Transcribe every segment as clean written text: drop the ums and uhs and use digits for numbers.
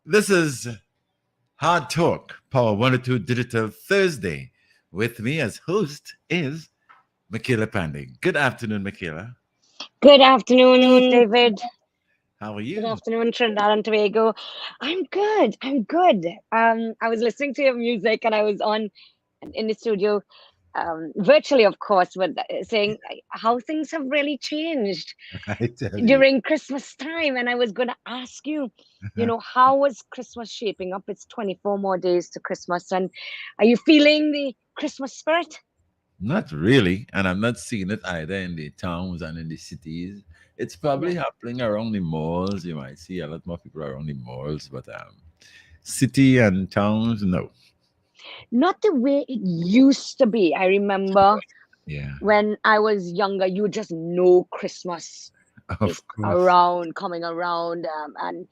This is Hard Talk, Power 102 Digital Thursday. With me as host is Mickela Panday. Good afternoon, Mickela. Good afternoon, David. How are Good you? afternoon, Trinidad and Tobago. I'm good. I'm good. I was listening to your music and I was on in the studio, virtually, of course, but saying how things have really changed I tell you. during Christmas time. And I was going to ask you, how was Christmas shaping up? It's 24 more days to Christmas, and are you feeling the Christmas spirit? Not really, and I'm not seeing it either in the towns and in the cities. It's Yeah. probably happening around the malls. You might see a lot more people around the malls, but city and towns, no. Not the way it used to be. I remember Yeah, when I was younger, you just know Christmas is of course. around, coming around, and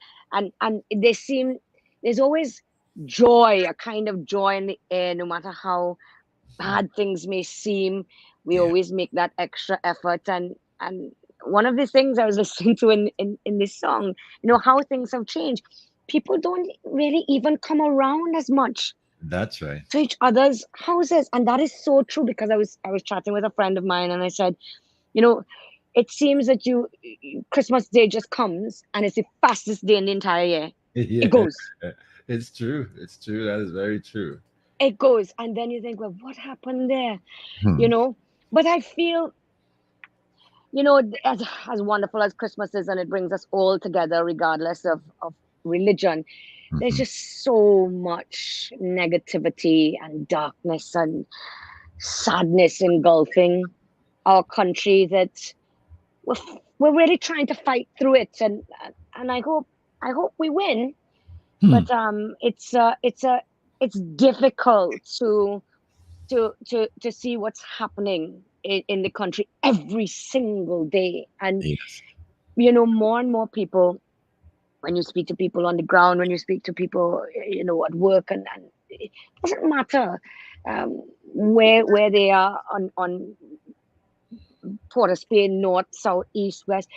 there's always joy, a kind of joy in the air, no matter how bad things may seem. We Yeah, always make that extra effort, and one of the things I was listening to in this song, how things have changed. People don't really even come around as much that's right. to each other's houses, and that is so true because I was chatting with a friend of mine and I said, you know it seems that Christmas day just comes and it's the fastest day in the entire year. It Yeah, goes, it's true. It's true. That is very true. and then you think, well, what happened there, you Hmm. know but I feel, as wonderful as Christmas is and it brings us all together regardless of religion, there's Mhm. just so much negativity and darkness and sadness engulfing our country that we're, we're really trying to fight through it, and I hope we win. Hmm. But it's difficult to see what's happening in the country every single day, and Yes. more and more people, when you speak to people on the ground, when you speak to people, at work, and it doesn't matter where they are on Port of Spain, north, south, east, west.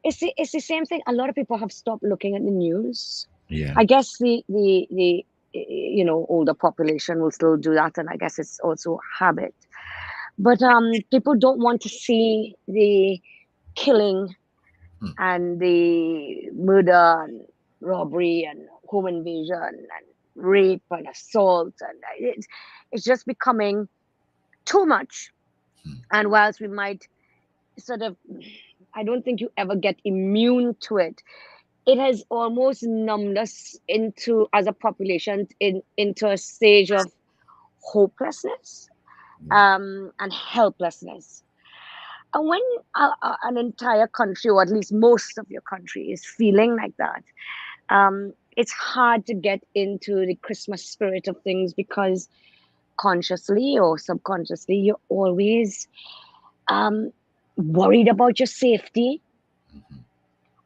It's the same thing. A lot of people have stopped looking at the news. Yeah. I guess the older population will still do that, and I guess it's also habit. But people don't want to see the killing Hmm. and the murder and robbery and home invasion and rape and assault, and it's just becoming too much. Hmm. And whilst we might sort of, I don't think you ever get immune to it. It has almost numbed us into, as a population, into a stage of hopelessness, Yeah. and helplessness. And when an entire country, or at least most of your country, is feeling like that, it's hard to get into the Christmas spirit of things because consciously or subconsciously, you're always um, worried about your safety, Mhm.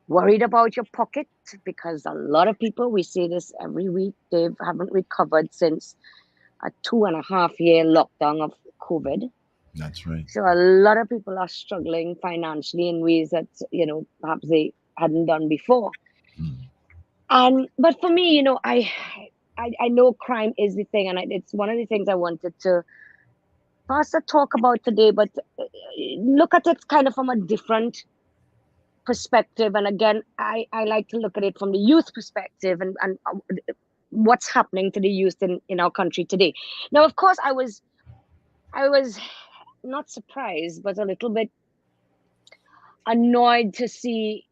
worried about your pocket, because a lot of people, we say this every week, they haven't recovered since a 2.5 year lockdown of COVID. That's right. So a lot of people are struggling financially in ways that, perhaps they hadn't done before. Hmm. And but for me, I know crime is the thing, and it's one of the things I wanted to Pastor talk about today, but look at it kind of from a different perspective. And again, I like to look at it from the youth perspective, and what's happening to the youth in our country today. Now, of course, I was not surprised, but a little bit annoyed to see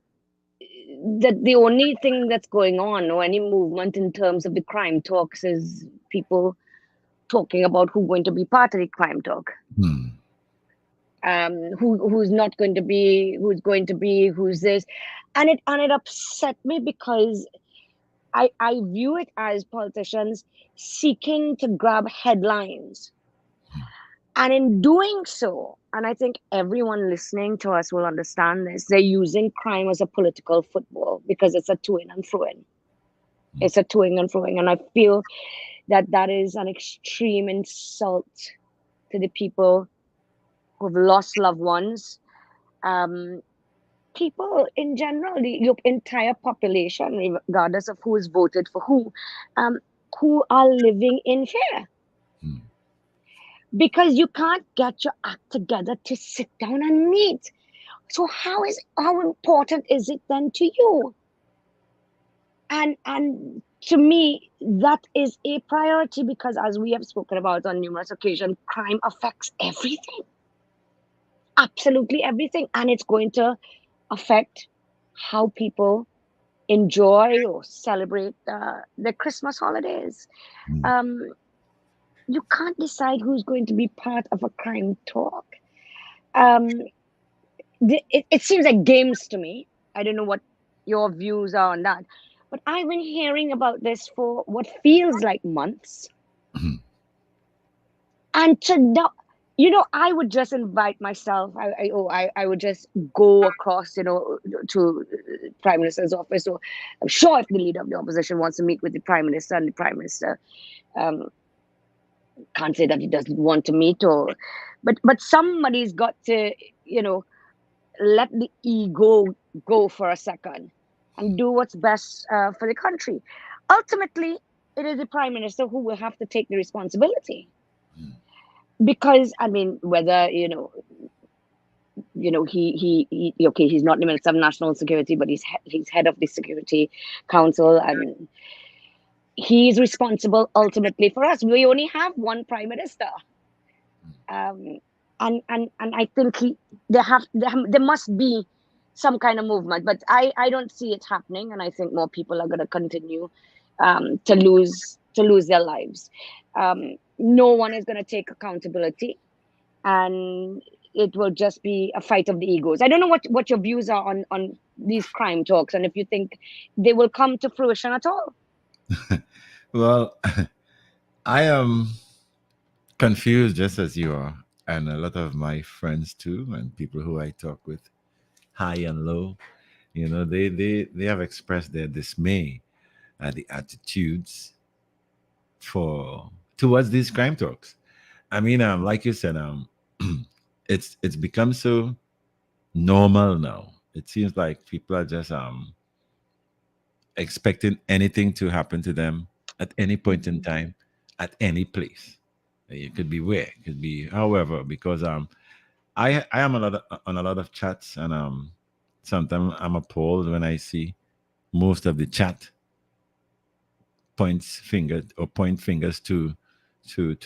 that the only thing that's going on, or any movement in terms of the crime talks, is people talking about who's going to be part of the crime talk, Hmm. who's not going to be, who's going to be, who's this, and it upset me because I view it as politicians seeking to grab headlines, and in doing so, and I think everyone listening to us will understand this, they're using crime as a political football because it's a to-in and fro-in. Hmm. It's a to-in and fro-in, and I feel that that is an extreme insult to the people who've lost loved ones, um, people in general, your entire population, regardless of who is voted for um, who are living in fear Hmm. because you can't get your act together to sit down and meet. So how important is it then to you? And to me, that is a priority because, as we have spoken about on numerous occasions, crime affects everything, absolutely everything, and it's going to affect how people enjoy or celebrate the Christmas holidays. Hmm. Um, you can't decide who's going to be part of a crime talk. Um, it seems like games to me. I don't know what your views are on that, but I've been hearing about this for what feels like months. Hmm. And to know, I would just invite myself. I would just go across, to Prime Minister's office. Or I'm sure if the leader of the opposition wants to meet with the Prime Minister and the Prime Minister um, can't say that he doesn't want to meet, but somebody's got to, you know, let the ego go for a second and do what's best for the country. Ultimately, it is the Prime Minister who will have to take the responsibility Hmm. because I mean, whether he okay, he's not the Minister of National Security, but he's head of the Security Council, and he's responsible ultimately for us. We only have one Prime Minister, um, and I think there must be some kind of movement, but I don't see it happening, and I think more people are going to continue to lose their lives. No one is going to take accountability, and it will just be a fight of the egos. I don't know what your views are on these crime talks, and if you think they will come to fruition at all. Well, I am confused just as you are, and a lot of my friends too, and people who I talk with, high and low. They have expressed their dismay at the attitudes for towards these crime talks. I mean, like you said, it's become so normal now. It seems like people are just expecting anything to happen to them at any point in Mhm. time, at any place. It could be where, it could be however, because I am on a lot of chats, and sometimes I'm appalled when I see most of the chat point fingers to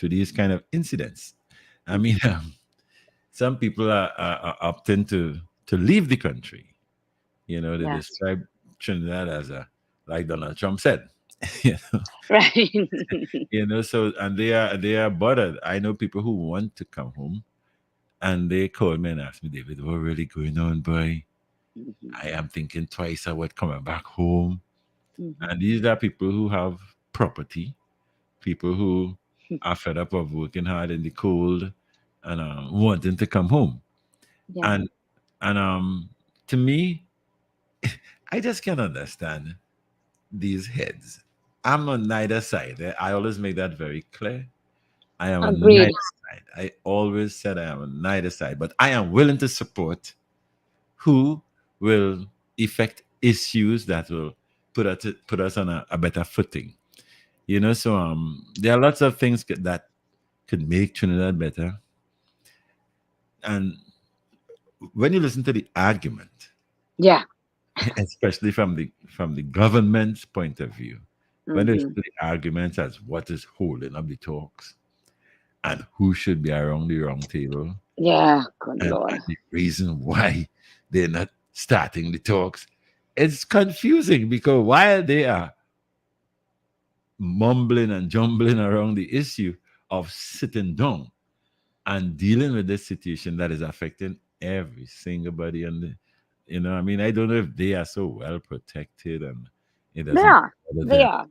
these kind of incidents. I mean, Mhm. some people are opting to leave the country. They Yes. describe Trinidad as a, like Donald Trump said. you know, Right. so, and they are bothered. I know people who want to come home, and they called me and asked me, David, what really going on, boy? Mhm. I am thinking twice about coming back home. And Mhm. these are people who have property, people who are fed up of working hard in the cold, and wanting to come home. Yeah. And and to me, I just can't understand these heads. I'm on neither side. I always make that very clear. I am on Agreed. neither side. I always said I am on neither side, but I am willing to support who will effect issues that will put us on a better footing. So there are lots of things that could make Trinidad better. And when you listen to the argument, Yeah. especially from the government's point of view, when you listen Hmm. to the arguments as what is holding up the talks and who should be around the round table, Yeah. Good and Lord. the reason why they're not starting the talks, it's confusing because while they are mumbling and jumbling around the issue of sitting down and dealing with this situation that is affecting every single body on the, I mean, I don't know if they are so well protected and it They doesn't are. bother They them. are.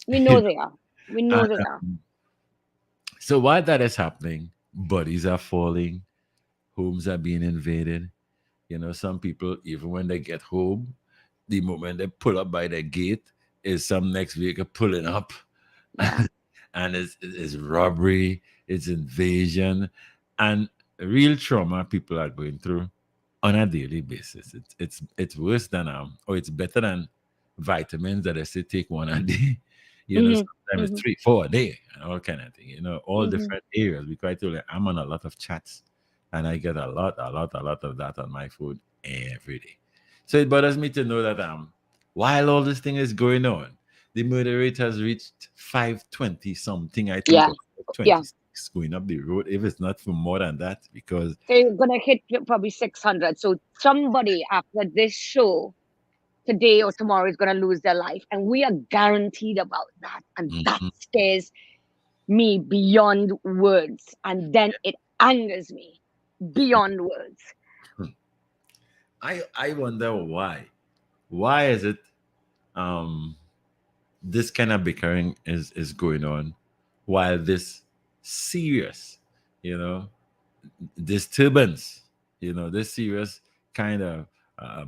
We You know know? they are. We know And, they are. so while that is happening, bodies are falling, homes are being invaded. Some people, even when they get home, the moment they pull up by their gate, is some next vehicle pulling up, Yeah. and it's robbery, it's invasion, and real trauma people are going through. on a daily basis. It's worse than or it's better than vitamins that I say take one a day. Mm-hmm. Sometimes it's Mm-hmm. 3, 4 a day and all kind of thing. All Mm-hmm. different areas. Because I told you, I'm on a lot of chats, and I get a lot of that on my food every day. So it bothers me to know that while all this thing is going on, the murder rate has reached 520 something. I think Yeah. of Yeah. 26 going up the road. If it's not for more than that, because They're gonna hit probably 600. So somebody after this show today or tomorrow is gonna lose their life, and we are guaranteed about that, and that Mhm. scares me beyond words, and then it angers me beyond words. I wonder why. Why is it um this kind of bickering is going on while this serious, you know, disturbance, this serious kind of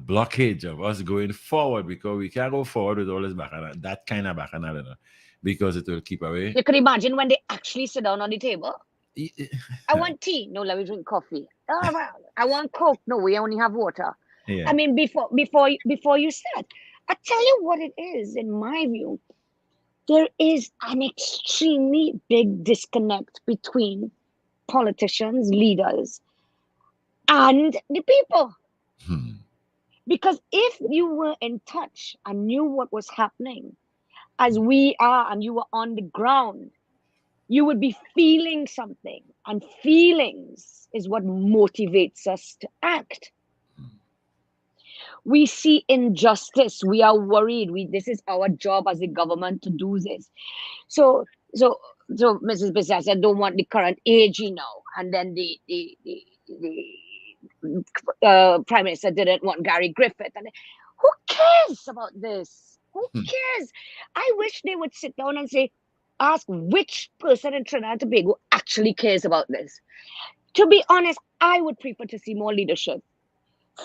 blockage of us going forward, because we can't go forward with all this bacchanal, that kind of bacchanal, because it will keep away. You could imagine when they actually sit down on the table. Y- y- I want tea. No, let me drink coffee. Oh, well, I want Coke. No, we only have water. I Yeah. mean, before you start, I tell you what it is. In my view, there is an extremely big disconnect between politicians, leaders, and the people. Hmm. Because if you were in touch and knew what was happening, as we are, and you were on the ground, you would be feeling something. And feelings is what motivates us to act. We see injustice, we are worried, this is our job as a government to do this. So so so Mrs. Bissett said, don't want the current AG now, and then the prime minister didn't want Gary Griffith, and who cares about this? Who Hmm. cares? I wish they would sit down and say, ask which person in Trinidad and Tobago actually cares about this. To be honest, I would prefer to see more leadership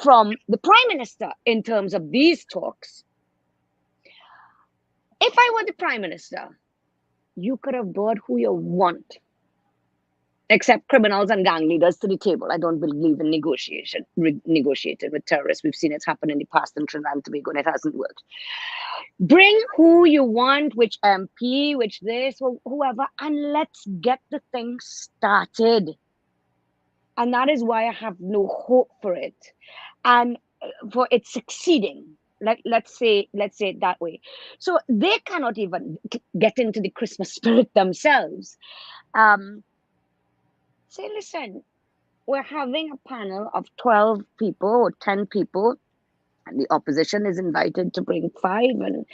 from the prime minister in terms of these talks. If I were the prime minister, you could have brought who you want, except criminals and gang leaders to the table. I don't believe in negotiating with terrorists. We've seen it happen in the past in Trinidad and Tobago, and it hasn't worked. Bring who you want, which MP, which this, whoever, and let's get the thing started. And that is why I have no hope for it, and for it succeeding. Let's say it that way. So they cannot even get into the Christmas spirit themselves. Um, Say, listen, we're having a panel of 12 people or 10 people, and the opposition is invited to bring five. And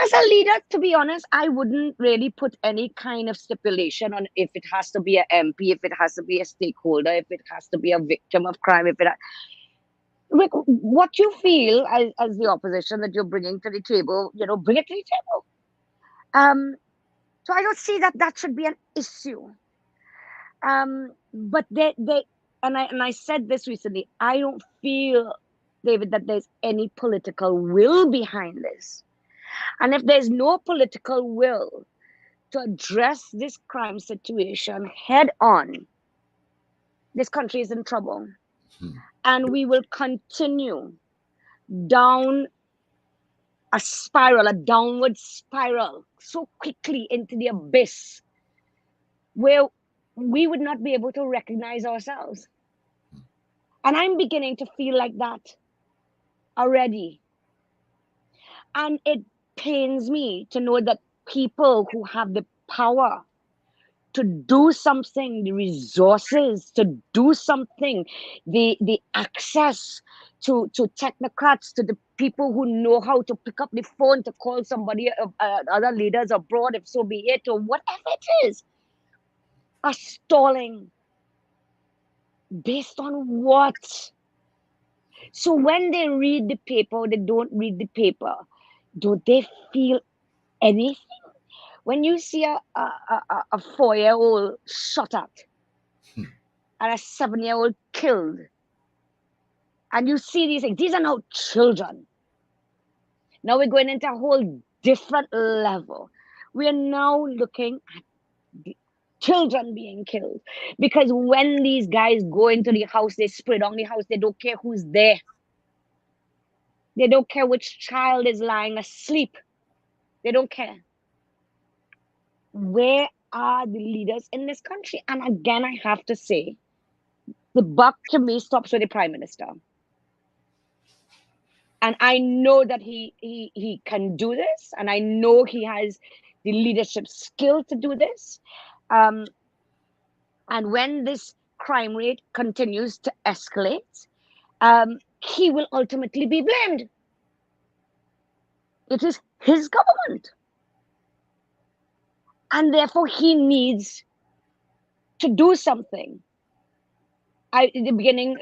as a leader, to be honest, I wouldn't really put any kind of stipulation on if it has to be an MP, if it has to be a stakeholder, if it has to be a victim of crime, if it what you feel as the opposition that you're bringing to the table, bring it to the table. So I don't see that that should be an issue. But they and I said this recently. I don't feel, David, that there's any political will behind this. And if there's no political will to address this crime situation head on, this country is in trouble. Hmm. And we will continue down a spiral, a downward spiral, so quickly into the abyss where we would not be able to recognize ourselves. And I'm beginning to feel like that already. And it pains me to know that people who have the power to do something, the resources to do something, the access to technocrats, to the people who know how to pick up the phone to call somebody, other leaders abroad, if so be it, or whatever it is, are stalling. Based on what? So when they read the paper, they don't read the paper. Do they feel anything? When you see a 4-year-old shot at and a 7-year-old killed, and you see these things, these are now children. Now we're going into a whole different level. We are now looking at children being killed. Because when these guys go into the house, they spray down the house. They don't care who's there. They don't care which child is lying asleep. They don't care. Where are the leaders in this country? And again, I have to say, the buck to me stops with the prime minister. And I know that he can do this, and I know he has the leadership skill to do this. Um, and when this crime rate continues to escalate, he will ultimately be blamed. It is his government, and therefore he needs to do something. The beginning,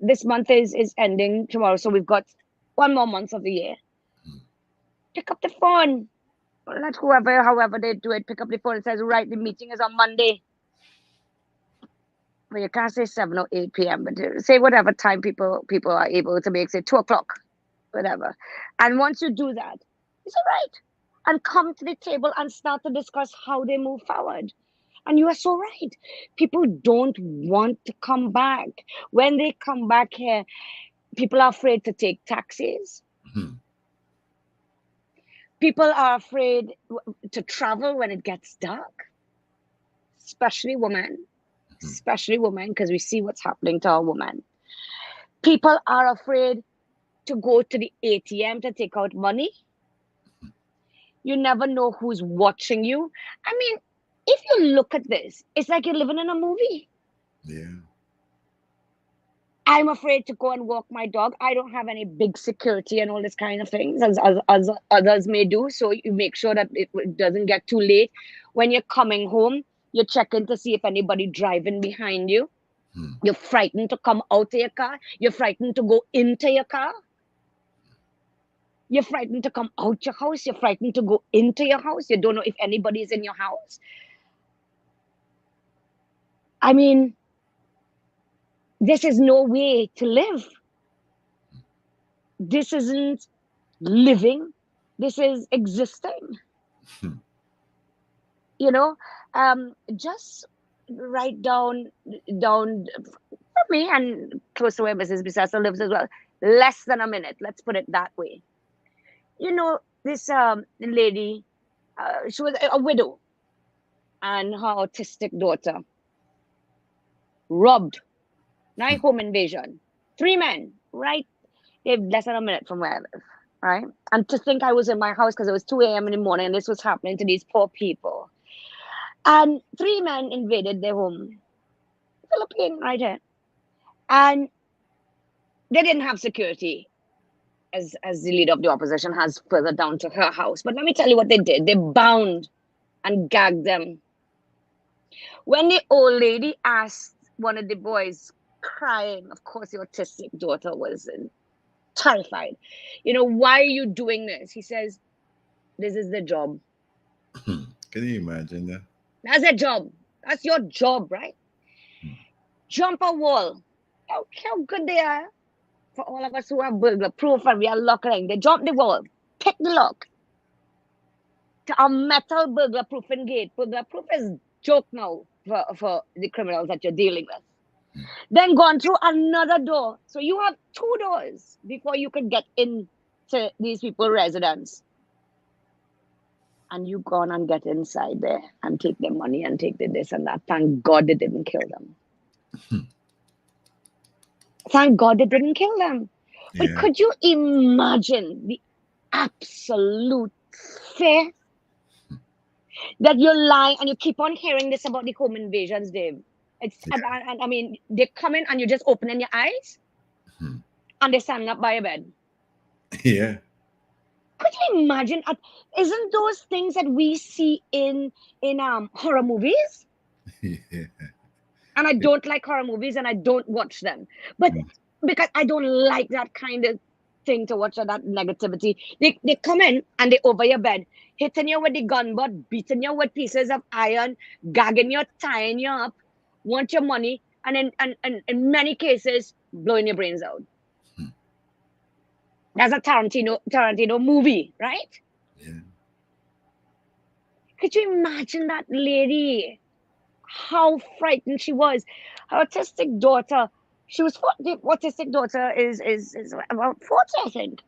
this month is ending tomorrow, so we've got one more month of the year. Pick up the phone. Let whoever, however they do it, pick up the phone and says, right, the meeting is on Monday. Well, you can't say 7 or 8 p.m., but say whatever time people are able to make, say 2 o'clock, whatever. And once you do that, it's all right. And come to the table and start to discuss how they move forward. And you are so right. People don't want to come back. When they come back here, people are afraid to take taxis. Hmm. People are afraid to travel when it gets dark, especially women, because we see what's happening to our women. People are afraid to go to the ATM to take out money. You never know who's watching you. I mean, if you look at this, it's like you're living in a movie. Yeah. I'm afraid to go and walk my dog. I don't have any big security and all this kind of things as others may do. So you make sure that it doesn't get too late. When you're coming home, you're checking to see if anybody driving behind you. Hmm. You're frightened to come out of your car. You're frightened to go into your car. You're frightened to come out your house. You're frightened to go into your house. You don't know if anybody is in your house. I mean, this is no way to live. This isn't living. This is existing. Hmm. You know, just write down for me and close to where Mrs. Bisasa lives as well. Less than a minute. Let's put it that way. You know, this lady, she was a widow, and her autistic daughter robbed. Now home invasion. 3 men, right? They're less than a minute from where I live, right? And to think I was in my house because it was 2 a.m. in the morning and this was happening to these poor people. And 3 men invaded their home. Philippine, right here. And they didn't have security as the leader of the opposition has further down to her house. But let me tell you what they did. They bound and gagged them. When the old lady asked one of the boys, crying, of course, the autistic daughter was terrified. You know, why are you doing this? He says, this is the job. Hmm. Can you imagine that? That's a job. That's your job, right? Hmm. Jump a wall. How good they are for all of us who have burglar proof and we are lockering. They jump the wall, pick the lock to a metal burglar proofing gate. Burglar proof is joke now for the criminals that you're dealing with. Then gone through another door. So you have 2 doors before you can get into these people's residence. And you gone and get inside there and take their money and take the this and that. Thank God they didn't kill them. Thank God they didn't kill them. But Yeah. could you imagine the absolute fear that you're lying and you keep on hearing this about the home invasions, Dave? It's and I mean they come in and you're just opening your eyes Hmm. and they're standing up by your bed. Yeah. Could you imagine? Isn't those things that we see in horror movies? Yeah. And I don't like horror movies and I don't watch them. But Hmm. because I don't like that kind of thing to watch, or that negativity. They come in and they over your bed, hitting you with the gun butt, beating you with pieces of iron, gagging you, tying you up, want your money, and in many cases, blowing your brains out. Hmm. That's a Tarantino movie, right? Yeah. Could you imagine that lady? how frightened she was. Her autistic daughter, the autistic daughter is about 40, I think.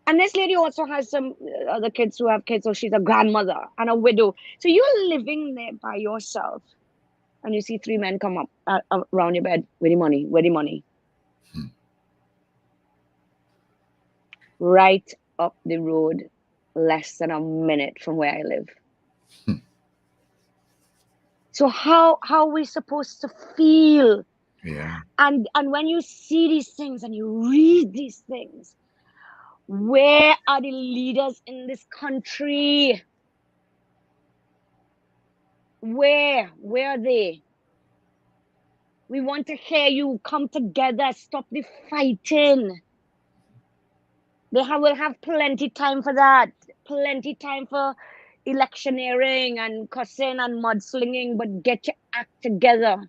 And this lady also has some other kids who have kids, so she's a grandmother and a widow. So you're living there by yourself, and you see three men come up around your bed. Where the money? Where the money? Hmm. Right up the road, less than a minute from where I live. Hmm. So how are we supposed to feel? Yeah. And when you see these things and you read these things, where are the leaders in this country? Where are they? We want to hear you come together, stop the fighting. Will have plenty time for that, plenty time for electioneering and cussing and mudslinging, but get your act together.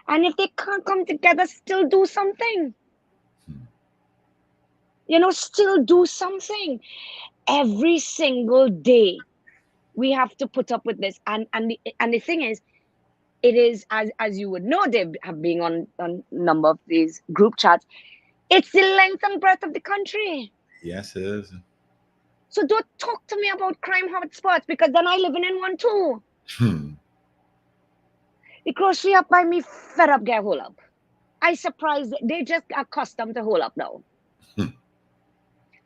And if they can't come together, still do something. Hmm. Still do something. Every single day, we have to put up with this. And the thing is, it is, as you would know, they have been on number of these group chats. It's the length and breadth of the country. Yes, it is. So don't talk to me about crime hotspots, because then I live in one too. Hmm. The grocery up by me fed up get hold up. I surprised they just accustomed to hold up now. Hmm.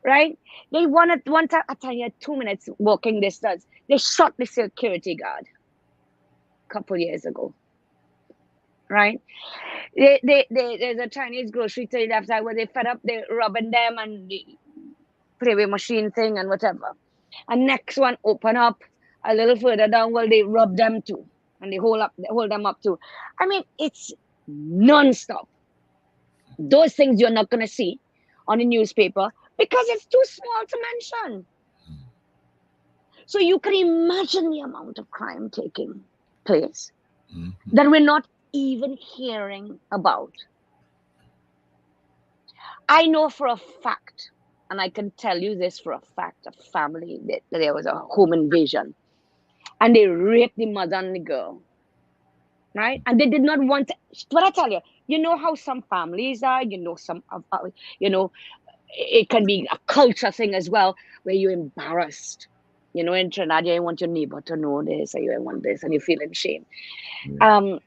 Right? They wanted one time I tell you 2 minutes walking distance. They shot the security guard a couple years ago. Right? There's a Chinese grocery to the left side where they fed up, they robbing them and the play machine thing and whatever. And next one open up a little further down where they rob them too. And they hold them up too. I mean, it's non-stop. Those things you're not gonna see on the newspaper because it's too small to mention. So you can imagine the amount of crime taking place Hmm. that we're not even hearing about. I know for a fact, and I can tell you this for a fact, a family that there was a home invasion and they raped the mother and the girl, right? And they did not want to. What I tell you, you know how some families are, some of, it can be a culture thing as well, where you're embarrassed. In Trinidad, you want your neighbor to know this, or you want this, and you're feeling shame. Yeah. Um,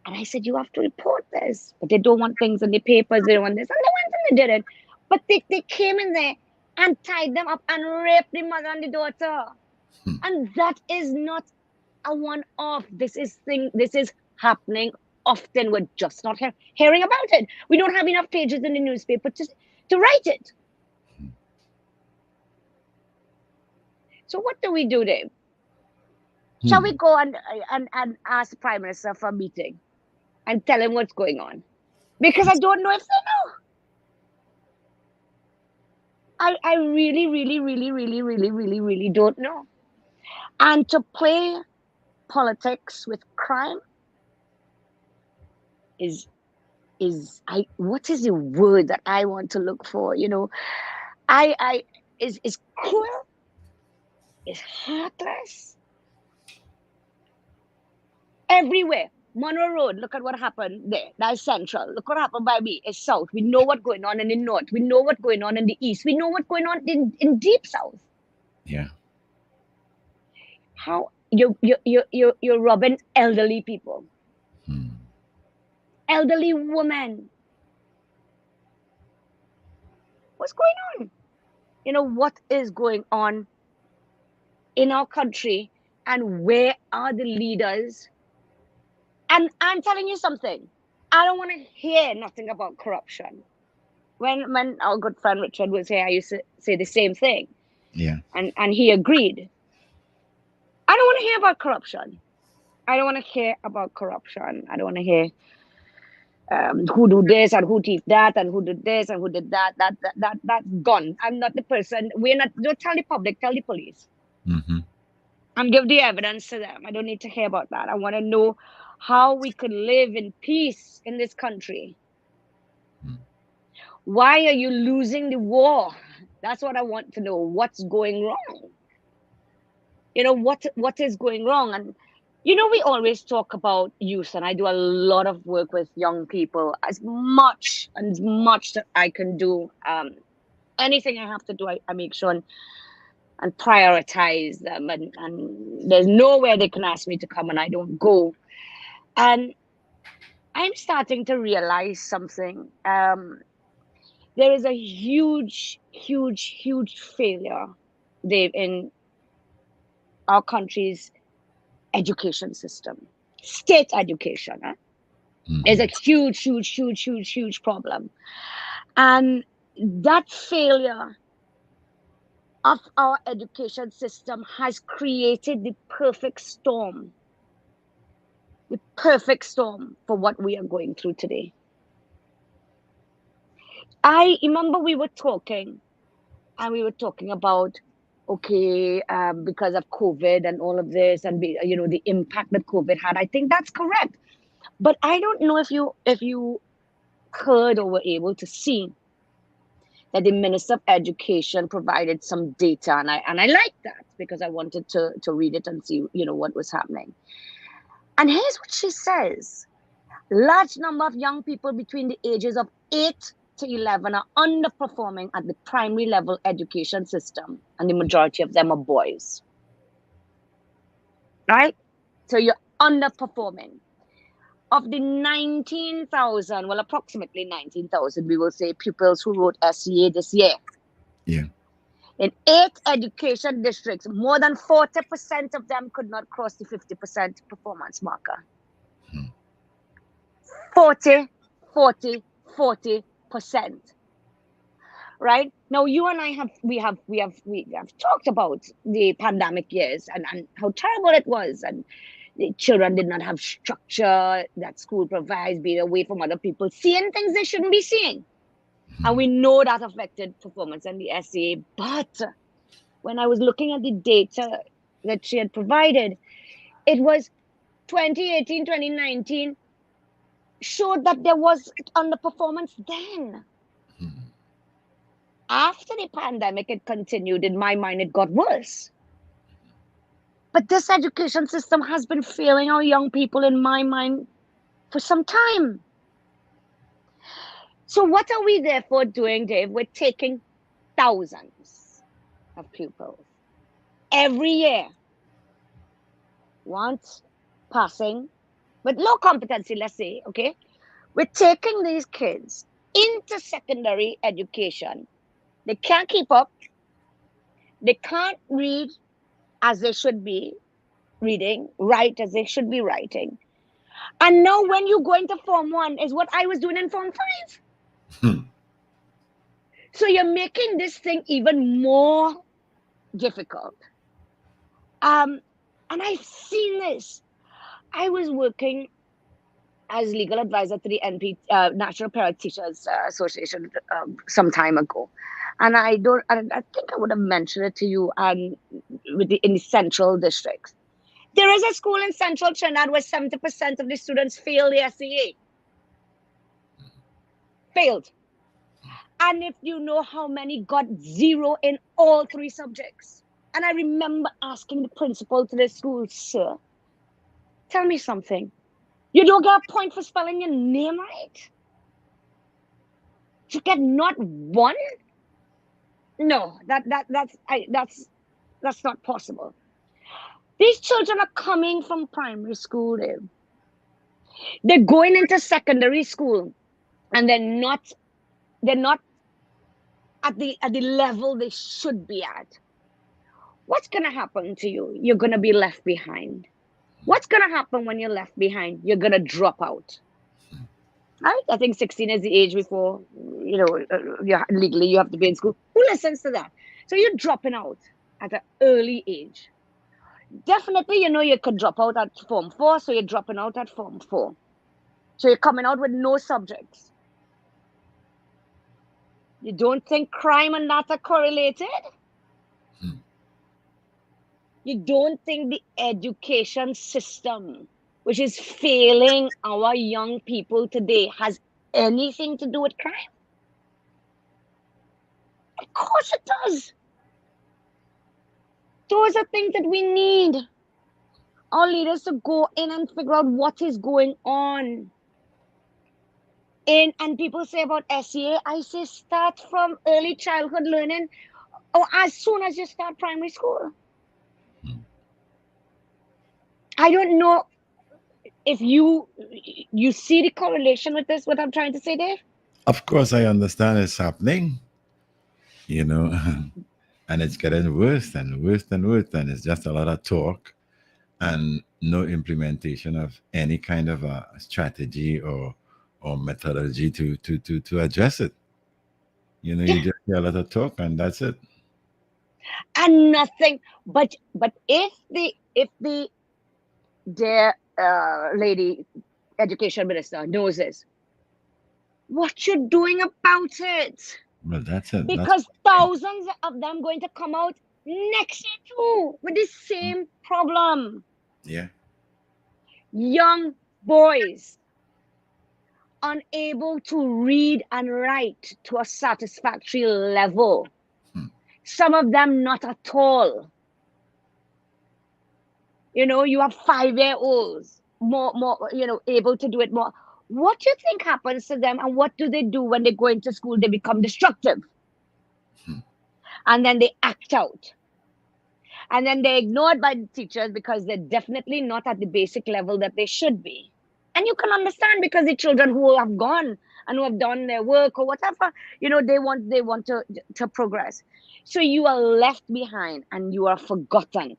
and I said, you have to report this, but they don't want things in the papers. They don't want this, and they went and they did it. But they came in there and tied them up and raped the mother and the daughter. Hmm. And that is not a one-off. This is happening often. We're just not hearing about it. We don't have enough pages in the newspaper to write it. So what do we do, Dave? Shall Hmm. we go and ask the Prime Minister for a meeting and tell him what's going on? Because I don't know if they know. I really, really, really, really, really, really, really don't know. And to play politics with crime is what is the word that I want to look for? I is cruel, is heartless everywhere. Monroe Road, look at what happened there. That's central. Look what happened by me. It's south. We know what's going on in the north. We know what's going on in the east. We know what's going on in deep south. Yeah. How you're robbing elderly people, Hmm. elderly women. What's going on? What is going on in our country, and where are the leaders? And I'm telling you something. I don't want to hear nothing about corruption. When our good friend Richard was here, I used to say the same thing, Yeah. and he agreed. I don't want to hear about corruption. I don't want to hear about corruption. I don't want to hear who do this and who did that and who did this and who did that. That's gone. I'm not the person. We're not. Don't tell the public. Tell the police Hmm. and give the evidence to them. I don't need to hear about that. I want to know how we could live in peace in this country. Hmm. Why are you losing the war? That's what I want to know. What's going wrong? what is going wrong. And we always talk about youth, and I do a lot of work with young people, as much that I can do. Anything I have to do, I make sure and prioritize them, and there's nowhere they can ask me to come and I don't go. And I'm starting to realize something. There is a huge, huge, huge failure, Dave, in our country's education system. State education is a Mhm. huge, huge, huge, huge, huge problem. And that failure of our education system has created the perfect storm for what we are going through today. I remember we were talking about, okay, because of COVID and all of this, and the impact that COVID had. I think that's correct, but I don't know if you heard or were able to see that the Minister of Education provided some data, and I liked that because I wanted to read it and see what was happening. And here's what she says: large number of young people between the ages of 8 to 11 are underperforming at the primary level education system, and the majority of them are boys. Right? So you're underperforming. Of the 19,000, well, approximately 19,000, we will say, pupils who wrote SEA this year, Yeah. in 8 education districts, more than 40% of them could not cross the 50% performance marker. 40, 40, 40%. Right? Now, you and I we have talked about the pandemic years, and how terrible it was, and the children did not have structure that school provides, being away from other people, seeing things they shouldn't be seeing. And we know that affected performance and the SEA. But when I was looking at the data that she had provided, it was 2018, 2019 showed that there was underperformance then. After the pandemic, it continued. In my mind, it got worse. But this education system has been failing our young people, in my mind, for some time. So, what are we therefore doing, Dave? We're taking thousands of pupils every year, once passing with low competency, let's say, okay? We're taking these kids into secondary education. They can't keep up, they can't read as they should be reading, write as they should be writing. And now, when you go into Form 1, is what I was doing in Form 5. So, you're making this thing even more difficult. Um, and I've seen this. I was working as legal advisor to the National Parent Teachers Association some time ago, and I don't. I think I would have mentioned it to you. In the central districts, there is a school in Central Trinidad where 70% of the students fail the SEA. Failed. And if you know how many got zero in all three subjects. And I remember asking the principal to the school, sir, tell me something. You don't get a point for spelling your name right? You get not one? No, that's not possible. These children are coming from primary school. They're going into secondary school, and they're not at the level they should be at. What's gonna happen to you? You're gonna be left behind. What's gonna happen when you're left behind? You're gonna drop out. Right? I think 16 is the age before legally you have to be in school. Who listens to that? So you're dropping out at an early age. Definitely, you could drop out at Form 4, so you're dropping out at Form 4. So you're coming out with no subjects. You don't think crime and that are correlated? You don't think the education system, which is failing our young people today, has anything to do with crime? Of course it does. Those are things that we need our leaders to go in and figure out what is going on. And people say about SEA, I say start from early childhood learning or as soon as you start primary school. I don't know if you see the correlation with this, what I'm trying to say, Dave. Of course, I understand it's happening, you know, and it's getting worse and worse and worse. And it's just a lot of talk and no implementation of any kind of a strategy or methodology to address it. You know, you Yeah, just hear a lot of talk and that's it. and nothing. But if the their lady education minister knows this, what you doing about it? Well, that's it. That's Because thousands of them going to come out next year too with the same problem. yeah. Young boys unable to read and write to a satisfactory level. Hmm. Some of them not at all. You have 5 year olds more, able to do it more. What do you think happens to them, and what do they do when they go into school? They become destructive, Hmm. and then they act out, and then they're ignored by the teachers because they're definitely not at the basic level that they should be. And you can understand because the children who have gone and who have done their work or whatever, they want to progress. So you are left behind and you are forgotten.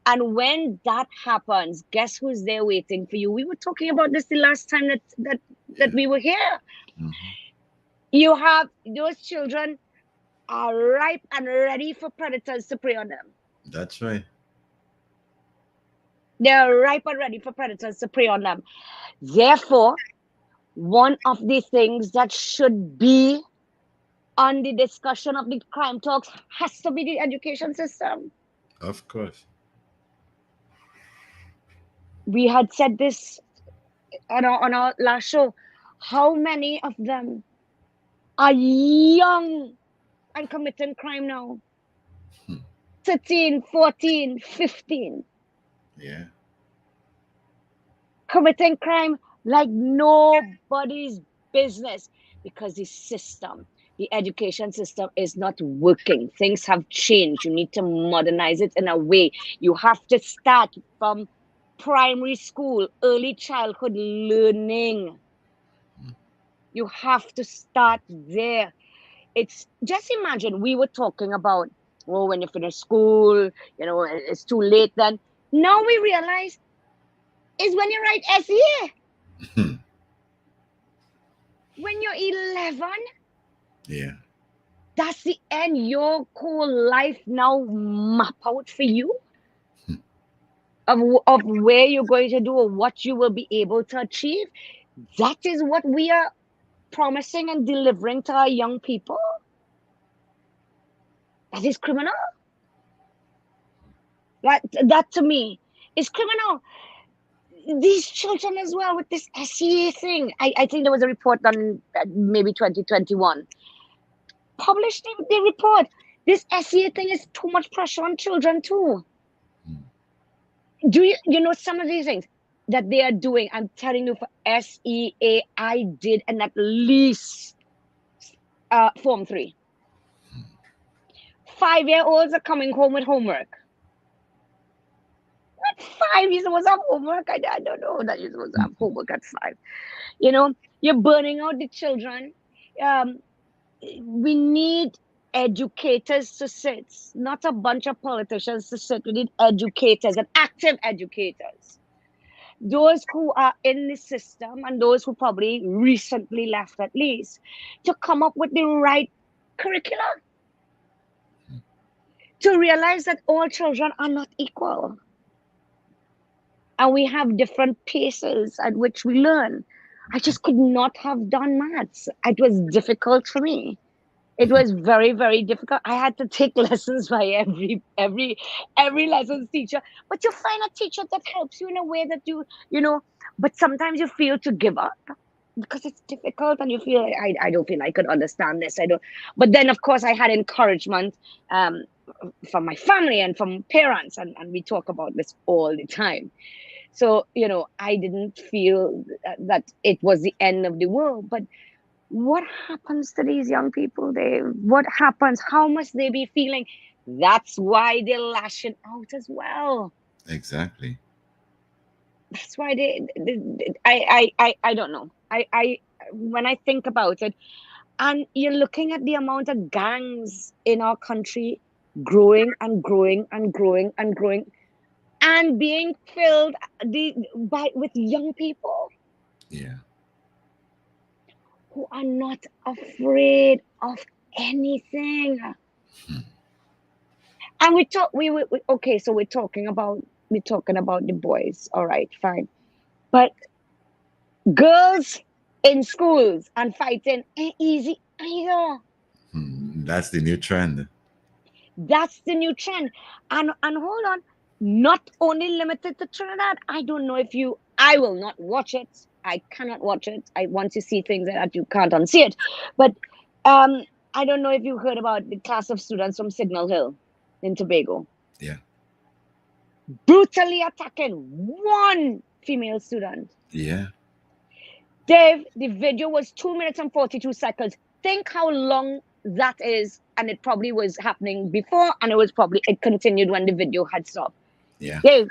And when that happens, guess who's there waiting for you? We were talking about this the last time that we were here. Mhm. You have those children are ripe and ready for predators to prey on them. That's right. They're ripe and ready for predators to prey on them. Therefore, one of the things that should be on the discussion of the crime talks has to be the education system. Of course. We had said this on our last show. How many of them are young and committing crime now? Hmm. 13, 14, 15, Yeah. committing crime like nobody's business because the education system is not working. Things have changed. You need to modernize it in a way. You have to start from primary school, early childhood learning. You have to start there. It's just imagine we were talking about, oh, when you finish school, it's too late then. Now we realize is when you write SEA. Hmm. When you're 11, Yeah. that's the end. Your whole life now map out for you Hmm. of where you're going to do or what you will be able to achieve. That is what we are promising and delivering to our young people. That is criminal. That to me is criminal. These children as well with this SEA thing. I think there was a report done maybe 2021. Published the report. This SEA thing is too much pressure on children too. Hmm. Do you know some of these things that they are doing? I'm telling you, for SEA, I did and at least Form 3. 5 year olds are coming home with homework. At 5, you're supposed to have homework. I don't know that you're supposed to have homework at 5. You're burning out the children. Um, we need educators to sit, not a bunch of politicians to sit. We need educators and active educators. Those who are in the system and those who probably recently left at least, to come up with the right curriculum, to realize that all children are not equal and we have different paces at which we learn. I just could not have done maths. It was difficult for me. It was very, very difficult. I had to take lessons by every lessons teacher. But you find a teacher that helps you in a way that you know, but sometimes you feel to give up. because it's difficult and you feel like, I don't feel I could understand this. I don't. But then of course I had encouragement um from my family and from parents, and we talk about this all the time. So, I didn't feel that it was the end of the world. But what happens to these young people? What happens? How must they be feeling? That's why they're lashing out as well. Exactly. That's why I don't know. When I think about it, and you're looking at the amount of gangs in our country growing and growing and growing and growing, and being filled with young people Yeah. who are not afraid of anything. Hmm. And okay, so we're talking about the boys. All right, fine. But girls in schools and fighting ain't easy either. That's the new trend. That's the new trend. And hold on, not only limited to Trinidad. I don't know if you. I will not watch it. I cannot watch it. I want to see things that you can't unsee it. But um, I don't know if you heard about the class of students from Signal Hill in Tobago Yeah. brutally attacking one female student. Yeah. Dave, the video was 2 minutes and 42 seconds. Think how long that is. And it probably was happening before, and it continued when the video had stopped. Yeah. Dave,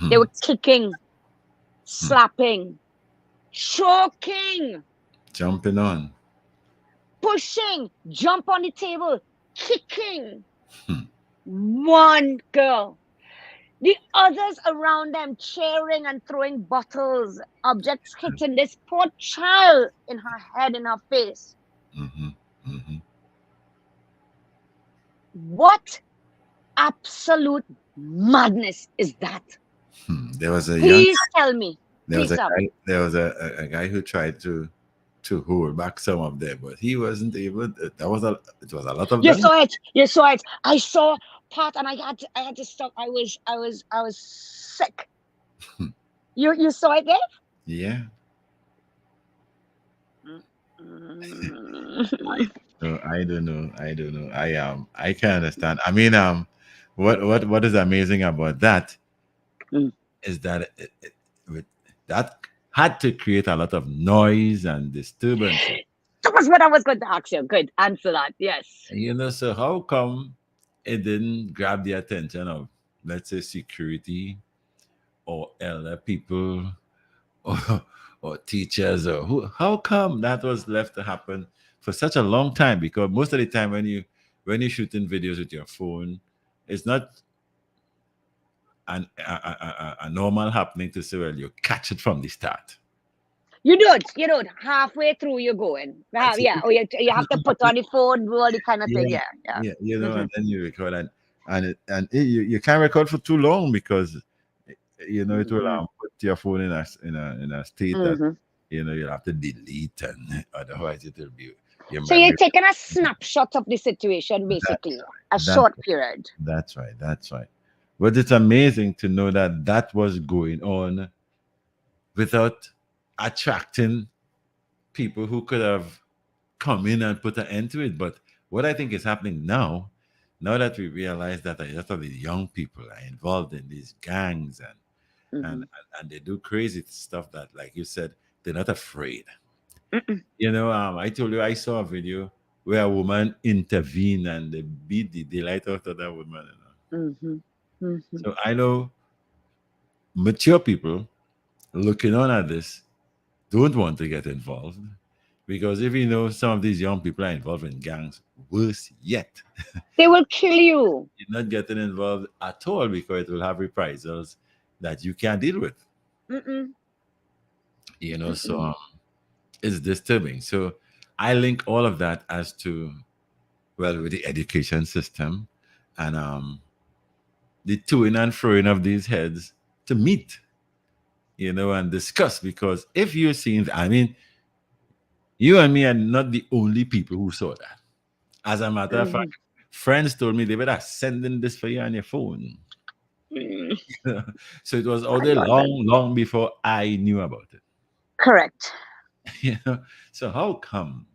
they Hmm. were kicking, Hmm. slapping, choking, Jumping on. pushing, jump on the table, kicking Hmm. one girl. The others around them cheering and throwing bottles, objects hitting this poor child in her head, in her face. Hmm. Hmm. What absolute madness is that? There was a young. Please tell me. There was Please a tell me. guy. There was a guy who tried to hold back some of them, but he wasn't able. That was a. It was a lot of You them. saw it. You saw it. I saw part, and I had to stop. I was sick. You saw it, Dave? Yeah. Mm. So I don't know. I don't know. I can understand. I mean, what is amazing about that Mm. is that with, that had to create a lot of noise and disturbance. That was what I was going to ask you. Good. Answer that. Yes. So how come it didn't grab the attention of, let's say, security or elder people or, or teachers or who? How come that was left to happen for such a long time? Because most of the time when you're shooting videos with your phone, it's not a normal happening to say, well, you catch it from the start. You don't. You don't. Halfway through, you're going. That's it. Yeah. Or you have to put on the phone, do all the kind of thing. Yeah, Yeah. Yeah. yeah, Mm-hmm. and then you record you can't record for too long because it will Mm-hmm. put your phone in a state that Mm-hmm. you'll have to delete, and otherwise it will be your So you're memory. taking a snapshot of the situation, That's basically, a right. That's short period. that's right. That's right. But it's amazing to know that that was going on without attracting people who could have come in and put an end to it. But what I think is happening now that we realize that a lot of the young people are involved in these gangs and Mm-hmm. and they do crazy stuff that, like you said, they're not afraid. Mm-mm. I told you I saw a video where a woman intervened and they beat the daylight out of that woman. Mm-hmm. Mm-hmm. So I know mature people looking on at this don't want to get involved because if you know some of these young people are involved in gangs, worse yet, They will kill you. you're not getting involved at all because it will have reprisals that you can't deal with. Mm-mm. So Mm-mm. it's disturbing. So I link all of that as to, well, with the education system and the toing and froing of these heads to meet, and discuss. Because if you're seeing, I mean, you and me are not the only people who saw that. As a matter of fact, Mm-hmm. friends told me they were sending this for you on your phone. Mm. So it was all My day God, long, long before I knew about it. correct. You know, so how come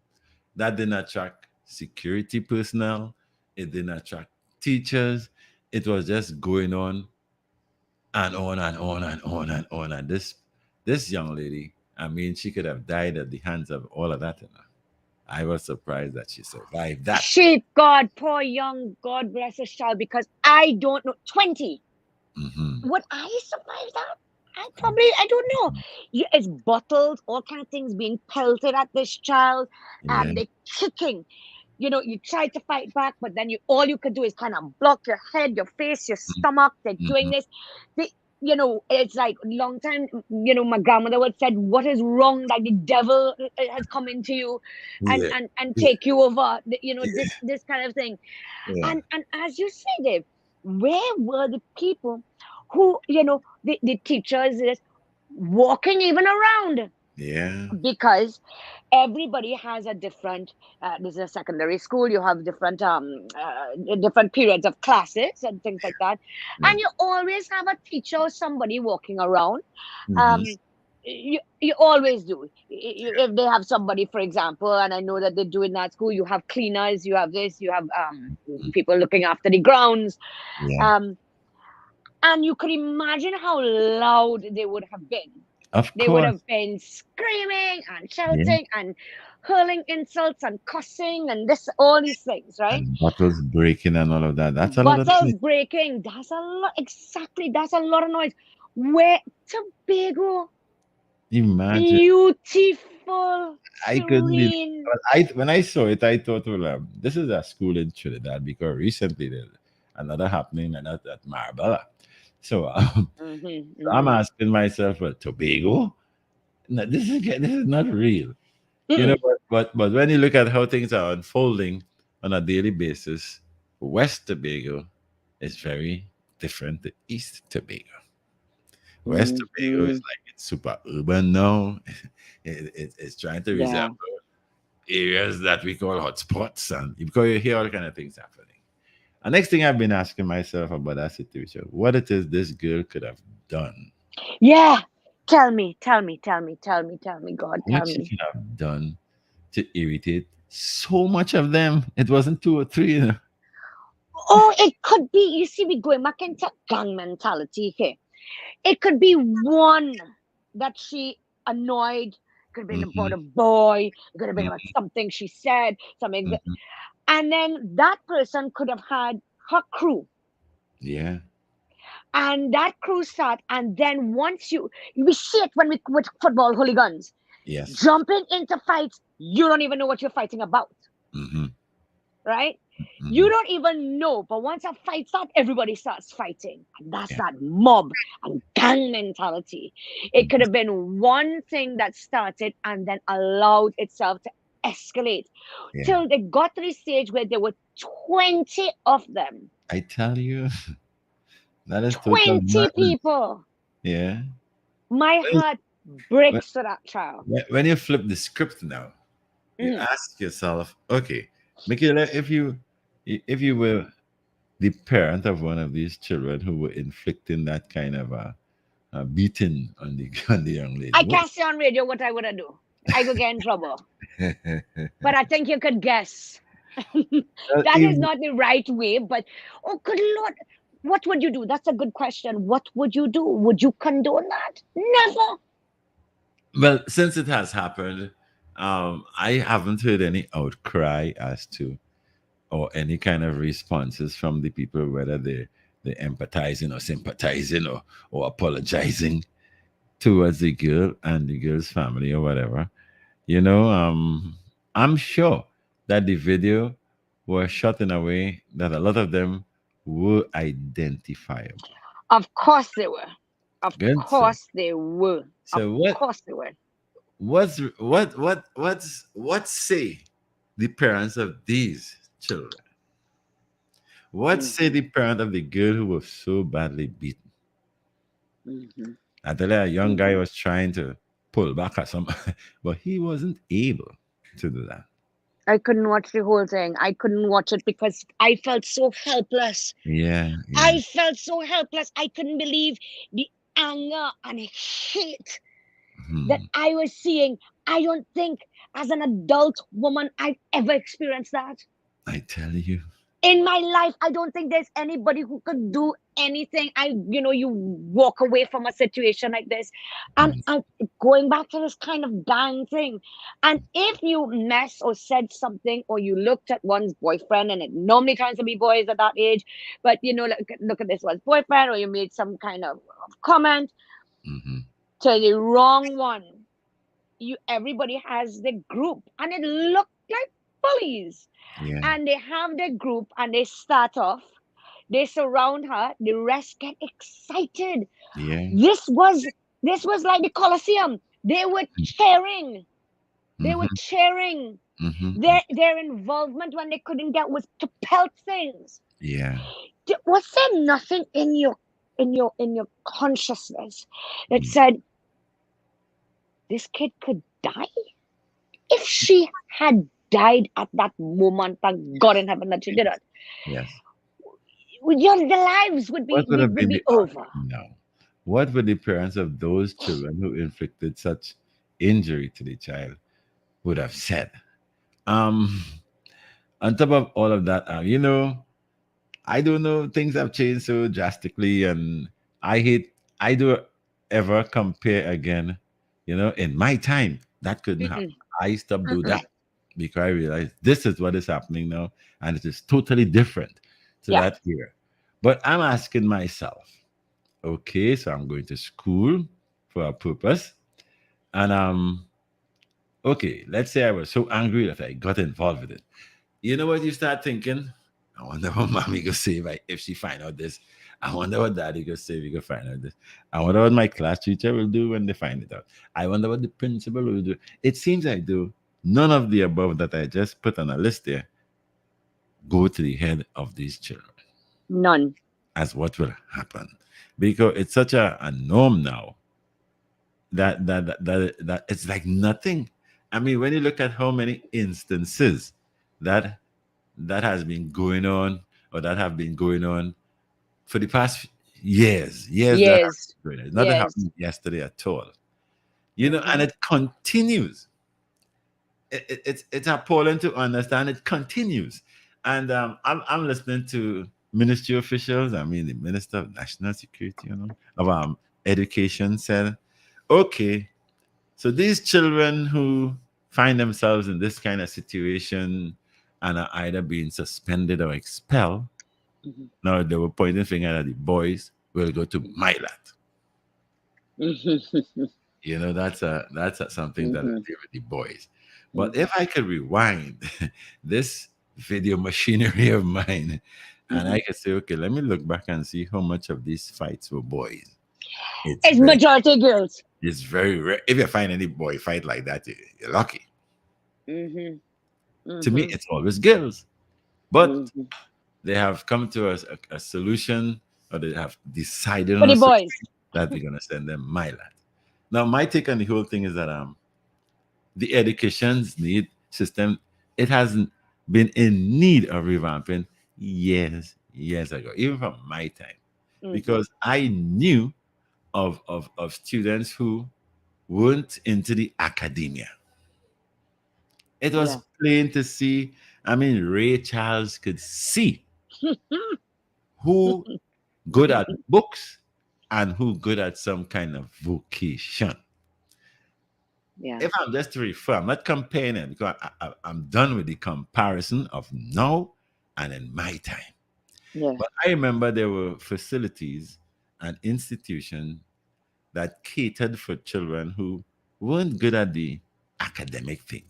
that didn't attract security personnel? It didn't attract teachers. It was just going on and on and on and on and on. And this young lady, I mean, she could have died at the hands of all of that. You know? I was surprised that she survived that. She, God, poor young, God bless his child, because I don't know. 20. Hmm. Would I survive that? I don't know. It's bottles, all kind of things being pelted at this child, Yeah. and they kicking. You try to fight back, but then all you could do is kind of block your head, your face, your stomach. They're doing Hmm. this. They, it's like long time. My grandmother would said, "What is wrong? Like the devil has come into you, and Yeah. and Yeah. take you over." This kind of thing. Yeah. And as you say, Dave, where were the people who, the teachers is walking even around? Yeah. Because everybody has a different, this is a secondary school, you have different periods of classes and things like that, Yeah. and you always have a teacher or somebody walking around. Hmm. um you always do. If they have somebody, for example, and I know that they do in that school, you have cleaners, you have this, you have people looking after the grounds. Yeah. um and you could imagine how loud they would have been. Of They would course. have been screaming and Yeah. shouting and hurling insults and cussing and this, all these things, right? And bottles breaking and all of that. That's a lot of Bottles noise. breaking. That's a lot. Exactly. That's a lot of noise. Where Tobago, Imagine. beautiful, I couldn't believe. serene. Well, when I saw it, I thought, well, this is a school in Trinidad because recently there's another happening and at Marbella. So Hmm. so I'm Hmm. asking myself, well, Tobago? No, this is not real. You know, Mm-mm. but when you look at how things are unfolding on a daily basis, West Tobago is very different to East Tobago. West Tobago is Hmm. like it's super urban now. It's trying to Yeah. resemble areas that we call hotspots, and because you hear all kind of things happening. And next thing I've been asking myself about that situation, what it is this girl could have done, Yeah. Tell me, tell me, tell me, tell me, tell me, God, tell what she me. could have done to irritate so much of them. It wasn't two or three, you know. Oh, it could be, you see, we going back into gang mentality here. It could be one that she annoyed. It could have been about Hmm. a boy. It could have been about Hmm. something she said, something that, Hmm. and then that person could have had her crew, Yeah. and that crew start, and then once we see it when we with football hooligans Yes. jumping into fights, you don't even know what you're fighting about, Hmm. right? You Hmm. don't even know, but once a fight starts, everybody starts fighting. And that's Yeah. that mob and gang mentality. It could have been one thing that started and then allowed itself to escalate Yeah. till they got to the stage where there were 20 of them. I tell you, that is total 20 madness. people. Yeah. My When, heart when, breaks for that child. when you flip the script now, you Mhm. ask yourself, okay, Mickela, if you were the parent of one of these children who were inflicting that kind of a beating on the on the young lady, I what? can't say on radio what I would have do. I could get in trouble. But I think you could guess. That is Even- not the right way, but oh, good Lord, what would you do? That's a good question. What would you do? Would you condone that? Never. well, since it has happened, I haven't heard any outcry as to or any kind of responses from the people, whether they're empathizing or sympathizing or apologizing towards the girl and the girl's family or whatever. You know, I'm sure that the video was shot in a way that a lot of them were identifiable. Of course they were. Of Good. So, course they were. Of so what course they were. what say the parents of these children? What say Hmm. the parent of the girl who was so badly beaten? Hmm. I tell you, a young guy Hmm. was trying to pull back at some, but he wasn't able to do that. I couldn't watch the whole thing. I couldn't watch it because I felt so helpless. Yeah, yeah. I felt so helpless. I couldn't believe the anger and hate that Hmm. I was seeing. I don't think as an adult woman I've ever experienced that. I tell you. In my life, I don't think there's anybody who could do anything. You walk away from a situation like this. Mm, And going back to this kind of dang thing. And if you mess or said something, or you looked at one's boyfriend, and it normally tends to be boys at that age, but look at this one's boyfriend, or you made some kind of comment mhm. to the wrong one, everybody has the group, and it looked like bullies. Yeah, And they have their group, and they start off, they surround her, the rest get excited. yeah. This was like the Colosseum. They were Mhm, cheering. mhm, mm. Their involvement when they couldn't get was to pelt things. Yeah. Was there nothing in your consciousness that Mm. said this kid could die? If she had died at that moment, thank God Yes, in heaven that she did yes, it, yes. the lives would be What would have would been be the over. outcome now? What would the parents of those children who inflicted such injury to the child would have said? Um, on top of all of that, I don't know. Things have changed so drastically, and I hate. I do ever compare again. In my time, that couldn't happen. Mm-mm, I stopped do mm-mm. that because I realized this is what is happening now, and it is totally different to Yeah. that era. But I'm asking myself, okay, so I'm going to school for a purpose, and okay, let's say I was so angry that I got involved with it. You know what you start thinking? I wonder what mommy gonna say if she find out this. I wonder what daddy gonna say if he gonna find out this. I wonder what my class teacher will do when they find it out. I wonder what the principal will do. It seems like though none of the above that I just put on a list there go to the head of these children None. as what will happen. Because it's such a norm now that it's like nothing. I mean, when you look at how many instances that that has been going on or that have been going on for the past years that have Years. been going on. It's not Years. happening yesterday at all. And Mm-hmm. it continues. It's appalling to understand. It continues, and I'm listening to ministry officials. I mean, the minister of national security, of education said, okay, so these children who find themselves in this kind of situation and are either being suspended or expelled. Mm-hmm. Now they were pointing finger at the boys. Will go to my lad. Mm-hmm. That's something that I Mm-hmm. do with the boys. But Mm-hmm. if I could rewind this video machinery of mine, and Mm-hmm. I could say, okay, let me look back and see how much of these fights were boys. It's It's very, majority girls. it's very rare. If you find any boy fight like that, you're lucky. Mm-hmm. To me, Mm-hmm. it's always girls. But Mm-hmm. they have come to a solution, or they have decided For on the a boys. solution that they're gonna send them my lad. Now, my take on the whole thing is that the education's need system, it hasn't been in need of revamping years ago, even from my time, Mm-hmm. because I knew of students who weren't into the academia. It was Yeah. plain to see. I mean, Ray Charles could see who good at books and who good at some kind of vocation. Yeah. If I'm just to refer, I'm not comparing it because I'm done with the comparison of now and in my time. Yeah. But I remember there were facilities and institutions that catered for children who weren't good at the academic thing.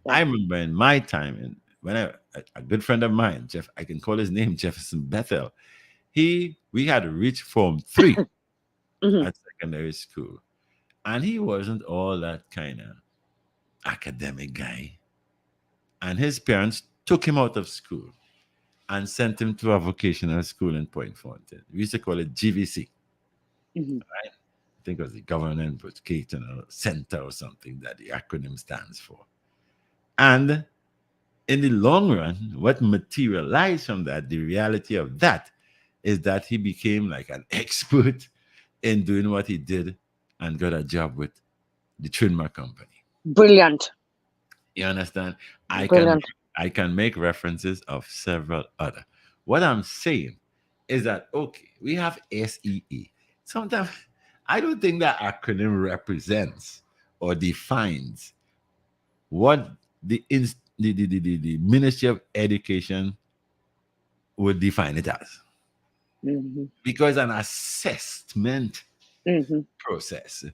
Yeah. I remember in my time, and when a good friend of mine, Jeff, I can call his name Jefferson Bethel. We had reached Form 3 Mm-hmm. at secondary school, and he wasn't all that kind of academic guy. And his parents took him out of school and sent him to a vocational school in Point Fortin. We used to call it GVC. Mm-hmm. I think it was the Government Vocational Center or something that the acronym stands for. And in the long run, what materialized from that, the reality of that, is that he became like an expert in doing what he did and got a job with the Trinma company. Brilliant. You understand? I can Brilliant. I can make references of several other. What I'm saying is that okay, we have SEA. Sometimes I don't think that acronym represents or defines what the Ministry of Education would define it as. Hmm. Because an assessment Hmm. process.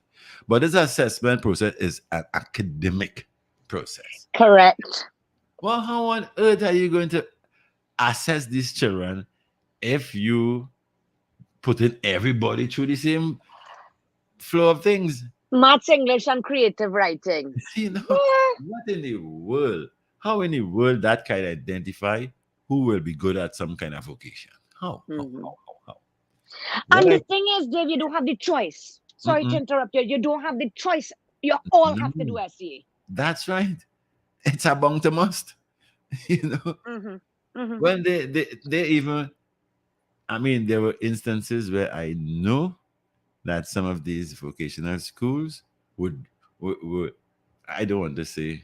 But this assessment process is an academic process. Correct. Well, how on earth are you going to assess these children if you put in everybody through the same flow of things? Maths, English, and creative writing. You know, Yeah. what in the world? How in the world that can identify who will be good at some kind of vocation? How? How? Hmm. How? How? How? What And the I thing is, Dave, you don't have the choice. Sorry to mm-mm, interrupt you. You don't have the choice. You all have to no, do SEA. that's right. It's a bound to must. You know, Hmm. Hmm. when they even I mean, there were instances where I know that some of these vocational schools would I don't want to say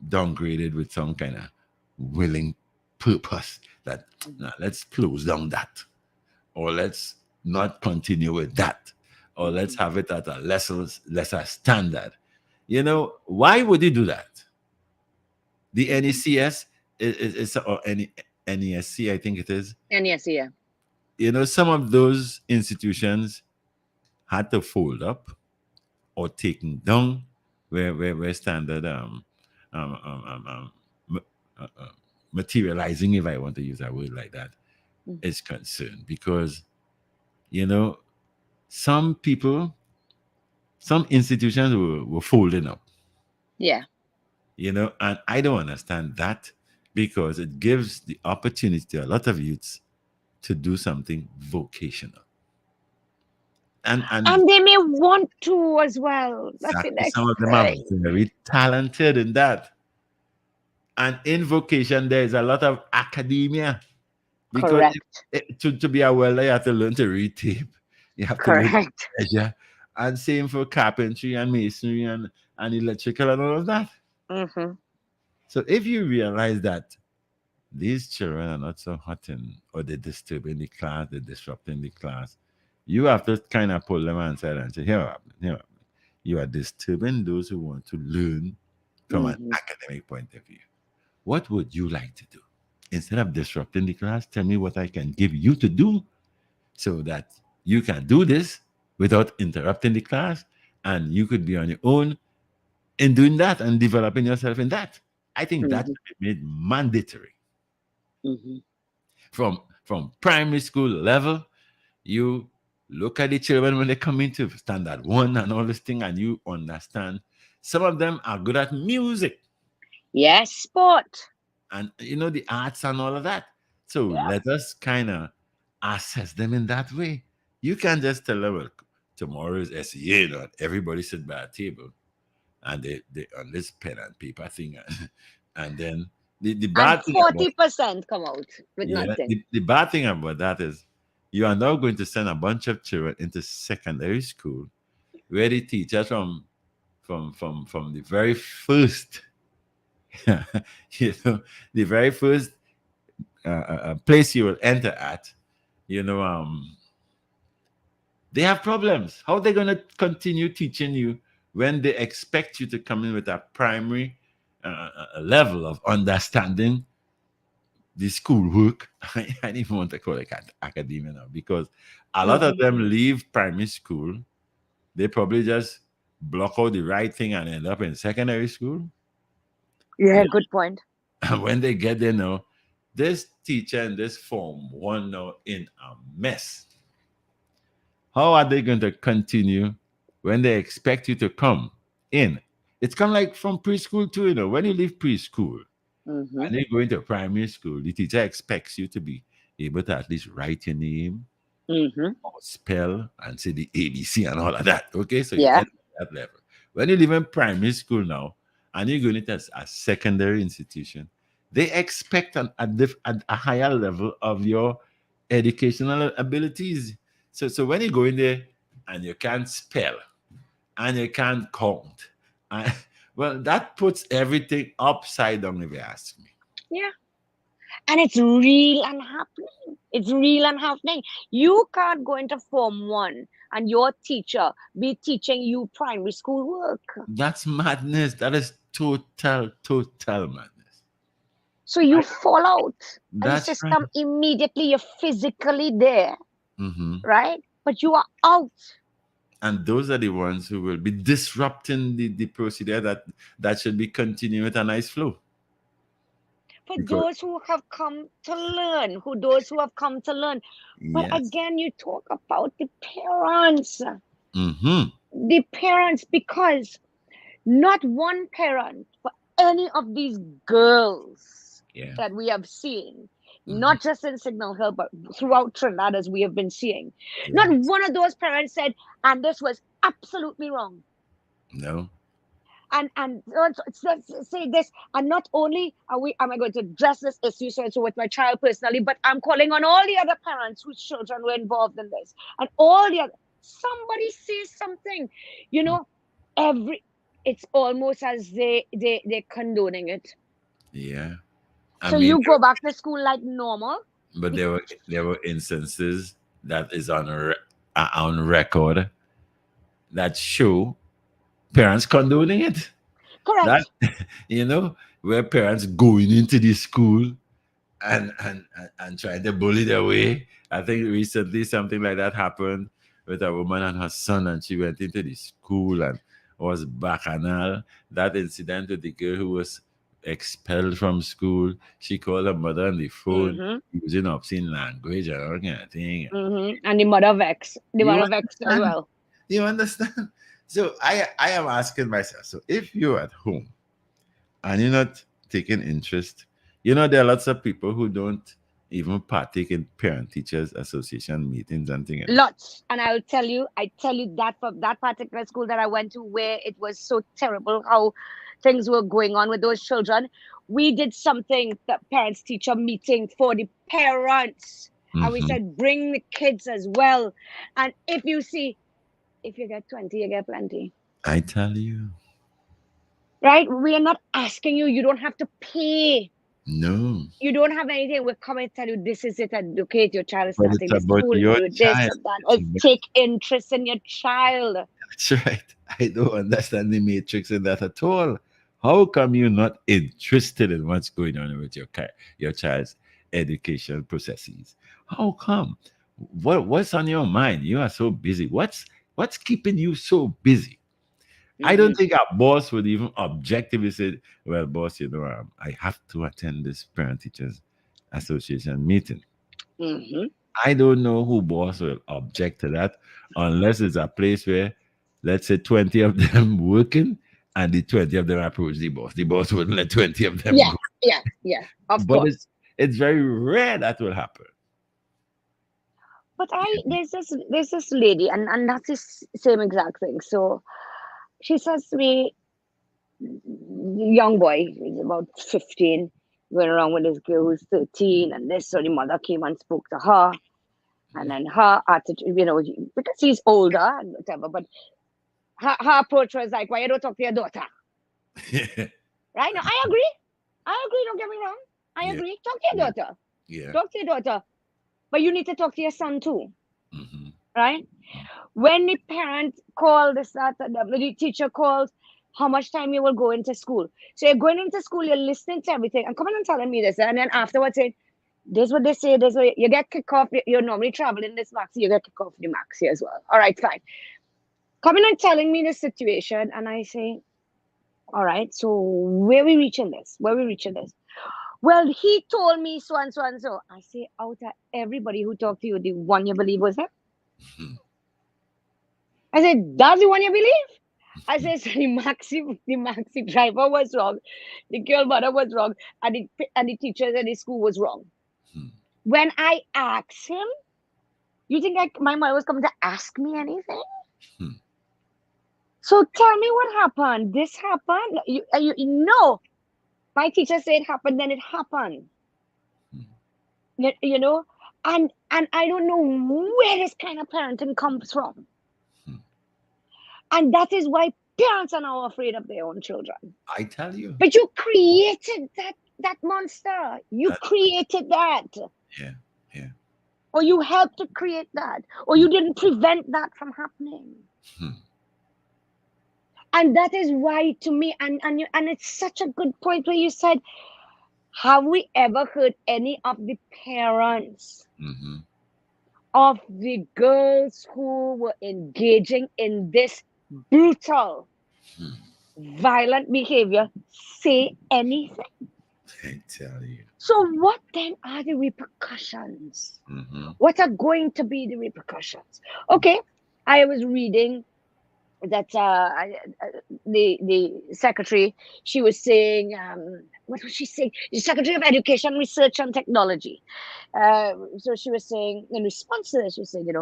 downgraded with some kind of willing purpose that Hmm. "Nah, let's close down that or let's not continue with that or let's Hmm. have it at a lesser standard. You know, why would you do that? The Hmm. NECS is or any NESC, I think it is. And yes, yeah. You know, some of those institutions had to fold up or taken down where standard um, um, um, um, materializing, if I want to use that word like that, Mm. is concerned. Because, you know, some people, some institutions were folding up, Yeah. you know, and I don't understand that because it gives the opportunity to a lot of youths to do something vocational. And And they may want to as well. That's the exactly, next some of them are thing. very talented in that. And in vocation, there is a lot of academia because Correct. to be a welder, you have to learn to read tape, you have to learn to Correct. measure, and same for carpentry and masonry and electrical and all of that. Hmm. So if you realize that these children are not so hot in or they're disturbing the class, they're disrupting the class, you have to kind of pull them aside and say, here, you are disturbing those who want to learn from an Hmm. academic point of view. What would you like to do? Instead of disrupting the class, tell me what I can give you to do so that you can do this without interrupting the class and you could be on your own in doing that and developing yourself in that. I think that Hmm. should be made mandatory Hmm. from primary school level. You look at the children when they come into standard one and all this thing, and you understand some of them are good at music Yes, sport. and you know the arts and all of that. So let us kind of assess them in that way. You can't just tell them, well, tomorrow is SEA, not everybody sit by a table and they on this pen and paper thing, and then the And bad thing about 40% come out with yeah, nothing. the bad thing about that is you are now going to send a bunch of children into secondary school where the teachers from the very first you know the very first place you will enter at, you know, they have problems. How are they going to continue teaching you when they expect you to come in with a primary level of understanding the schoolwork? I don't even want to call it academia now because a lot of Hmm. them leave primary school. They probably just block out the right thing and end up in secondary school. Yeah, Yeah. good point. And when they get there now, this teacher in this form one now in a mess. How are they going to continue when they expect you to come in? It's kind of like from preschool too, you know. When you leave preschool Hmm. and you go into primary school, the teacher expects you to be able to at least write your name Hmm. or spell and say the ABC and all of that. Okay, so you Yeah. end at that level. When you live in primary school now and you're going into a secondary institution, they expect at a higher level of your educational abilities. So when you go in there and you can't spell and you can't count. And, well, that puts everything upside down, if you ask me. Yeah. And it's real and happening. It's real and happening. You can't go into Form 1 and your teacher be teaching you primary school work. That's madness. That is total madness. So you fall out and the That's right. system immediately, you're physically there, Hmm. right? But you are out. And those are the ones who will be disrupting the procedure that should be continuing with a nice flow. For Because those who have come to learn, who those who have come to learn. But yes. again, you talk about Hmm. the parents, because not one parent for any of these girls Yeah. that we have seen, Hmm. not just in Signal Hill, but throughout Trinidad, as we have been seeing, not Yeah. one of those parents said, and this was absolutely wrong. No. And let's say this, and not only am I going to address this issue so with my child personally, but I'm calling on all the other parents whose children were involved in this, and all the other, somebody says something, you know, every it's almost as they're condoning it. Yeah. I So mean, you go back to school like normal. but Be- there were instances that is on record that show parents condoning it. That Correct. you know, where parents going into the school and trying to bully their way. I think recently something like that happened with a woman and her son, and she went into the school and was bacchanal. That incident with the girl who was expelled from school, she called her mother on the phone Mm-hmm. using obscene language and all kind of thing. Mm-hmm. And the mother vex. The You mother vex as understand? well. You understand? So I am asking myself. So if you're at home and you're not taking interest, there are lots of people who don't even partake in parent teachers association meetings and things like that. Lots. And I tell you that for that particular school that I went to, where it was so terrible how things were going on with those children, we did something, the parents teacher meeting for the parents. And we Hmm. said, bring the kids as well. And if you get 20, you get plenty. I tell you, Right? We are not asking you, you don't have to pay. no, You don't have anything. We're coming to tell you this is it, educate your child is but it's starting the about school, your do this child. and that. It's It's take interest in your child. That's right. I don't understand the matrix in that at all. How come you're not interested in what's going on with your child's education processes? How come? What's on your mind? You are so busy. What's keeping you so busy? I don't Mm-hmm. think our boss would even objectively say, "Well, boss, I have to attend this parent teachers association meeting." Mm-hmm. I don't know who boss will object to that unless it's a place where, let's say, 20 of them working and the 20 of them approach the boss. The boss wouldn't let 20 of them Yeah, go. yeah, yeah, of But course. it's very rare that will happen. But there's this lady, and that's the same exact thing. So she says to me, young boy, he's about 15, going around with this girl who's 13, and this, so the mother came and spoke to her, and then her attitude, because he's older and whatever, but her approach was like, why you don't talk to your daughter? Right? Now, I agree. I agree, don't get me wrong. I Yeah, agree. Talk to your yeah, daughter. yeah. Talk to your daughter. But you need to talk to your son too, Hmm. right? When the parent called this, that, the teacher called, how much time you will go into school. So you're going into school, you're listening to everything, and coming and telling me this, and then afterwards saying, this is what they say, this way you get kicked off. You're normally traveling this maxi, you get kicked off the maxi as well. All right, fine. Coming and telling me the situation, and I say, all right, so where we reaching this? Where we reaching this? Well, he told me so and so and so. I say, out of everybody who talked to you, the one you believe was him. I said, that's the one you believe? I said, so the maxi driver was wrong, the girl mother was wrong, and the teachers at the school was wrong. When I asked him, you think my mother was coming to ask me anything? So tell me what happened. This happened. You know, my teacher said it happened, then it happened. You know, and I don't know where this kind of parenting comes from. And that is why parents are now afraid of their own children. I tell you. But you created that monster. You That, created that. yeah, yeah. Or you helped to create that. Or you didn't prevent that from happening. Hmm. And that is why, to me, and it's such a good point where you said, have we ever heard any of the parents Mm-hmm. of the girls who were engaging in this brutal, Hmm. violent behavior say anything? I tell you. So, what then are the repercussions? Mm-hmm. What are going to be the repercussions? Okay, I was reading that the secretary, she was saying, what was she saying? The Secretary of Education, Research and Technology. So she was saying, in response to this, she was saying,